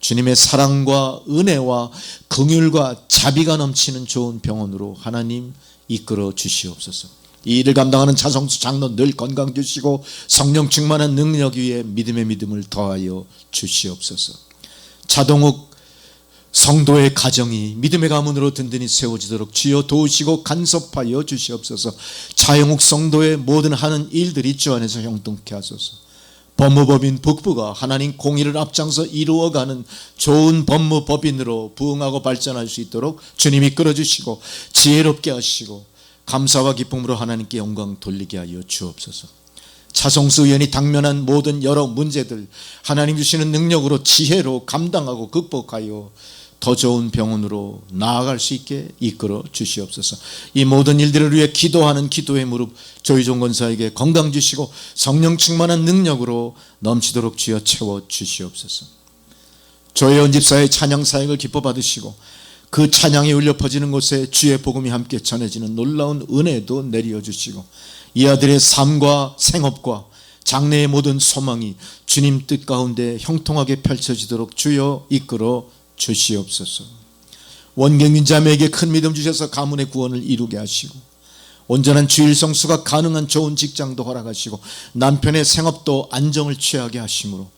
주님의 사랑과 은혜와 긍휼과 자비가 넘치는 좋은 병원으로 하나님 이끌어 주시옵소서. 이 일을 감당하는 차성수 장로 늘 건강 주시고 성령 충만한 능력 위에 믿음의 믿음을 더하여 주시옵소서. 차동욱 성도의 가정이 믿음의 가문으로 든든히 세워지도록 주여 도우시고 간섭하여 주시옵소서. 차영욱 성도의 모든 하는 일들이 주 안에서 형통케 하소서. 법무법인 북부가 하나님 공의를 앞장서 이루어가는 좋은 법무법인으로 부흥하고 발전할 수 있도록 주님이 끌어주시고 지혜롭게 하시고 감사와 기쁨으로 하나님께 영광 돌리게 하여 주옵소서. 차성수 의원이 당면한 모든 여러 문제들 하나님 주시는 능력으로 지혜로 감당하고 극복하여 더 좋은 병원으로 나아갈 수 있게 이끌어 주시옵소서. 이 모든 일들을 위해 기도하는 기도의 무릎 조희종 권사에게 건강 주시고 성령 충만한 능력으로 넘치도록 주여 채워 주시옵소서. 조혜원 집사의 찬양 사역을 기뻐 받으시고 그 찬양이 울려 퍼지는 곳에 주의 복음이 함께 전해지는 놀라운 은혜도 내려 주시고 이 아들의 삶과 생업과 장래의 모든 소망이 주님 뜻 가운데 형통하게 펼쳐지도록 주여 이끌어 주시옵소서. 원경민 자매에게 큰 믿음 주셔서 가문의 구원을 이루게 하시고 온전한 주일 성수가 가능한 좋은 직장도 허락하시고 남편의 생업도 안정을 취하게 하심으로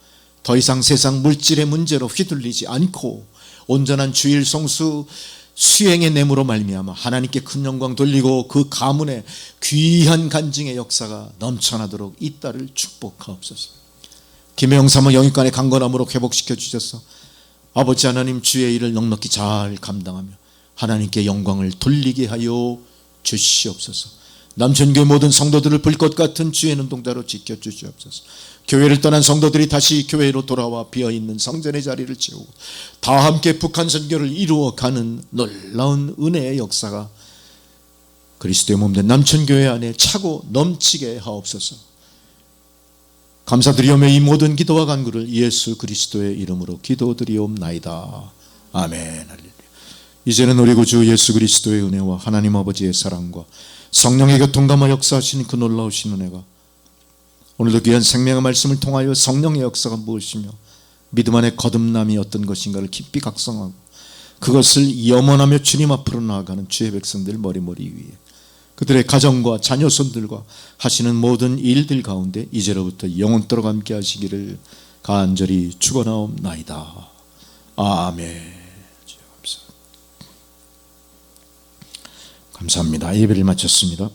더 이상 세상 물질의 문제로 휘둘리지 않고 온전한 주일 성수 수행의 내무로 말미암아 하나님께 큰 영광 돌리고 그 가문의 귀한 간증의 역사가 넘쳐나도록 이 딸을 축복하옵소서. 김혜영 사모 영육간의 강건함으로 회복시켜 주셔서 아버지 하나님 주의 일을 넉넉히 잘 감당하며 하나님께 영광을 돌리게 하여 주시옵소서. 남천교회 모든 성도들을 불꽃 같은 주의 눈동자로 지켜주시옵소서. 교회를 떠난 성도들이 다시 교회로 돌아와 비어있는 성전의 자리를 채우고 다 함께 북한 선교를 이루어가는 놀라운 은혜의 역사가 그리스도의 몸된 남천교회 안에 차고 넘치게 하옵소서. 감사드리오며 이 모든 기도와 간구를 예수 그리스도의 이름으로 기도드리옵나이다. 아멘. 할렐루야. 이제는 우리 구주 예수 그리스도의 은혜와 하나님 아버지의 사랑과 성령의 교통감화 역사하시는 그 놀라우신 은혜가 오늘도 귀한 생명의 말씀을 통하여 성령의 역사가 무엇이며 믿음 안의 거듭남이 어떤 것인가를 깊이 각성하고 그것을 염원하며 주님 앞으로 나아가는 주의 백성들 머리머리 위에 그들의 가정과 자녀손들과 하시는 모든 일들 가운데 이제로부터 영원토록 함께 하시기를 간절히 축원하옵나이다. 아멘. 감사합니다. 예배를 마쳤습니다.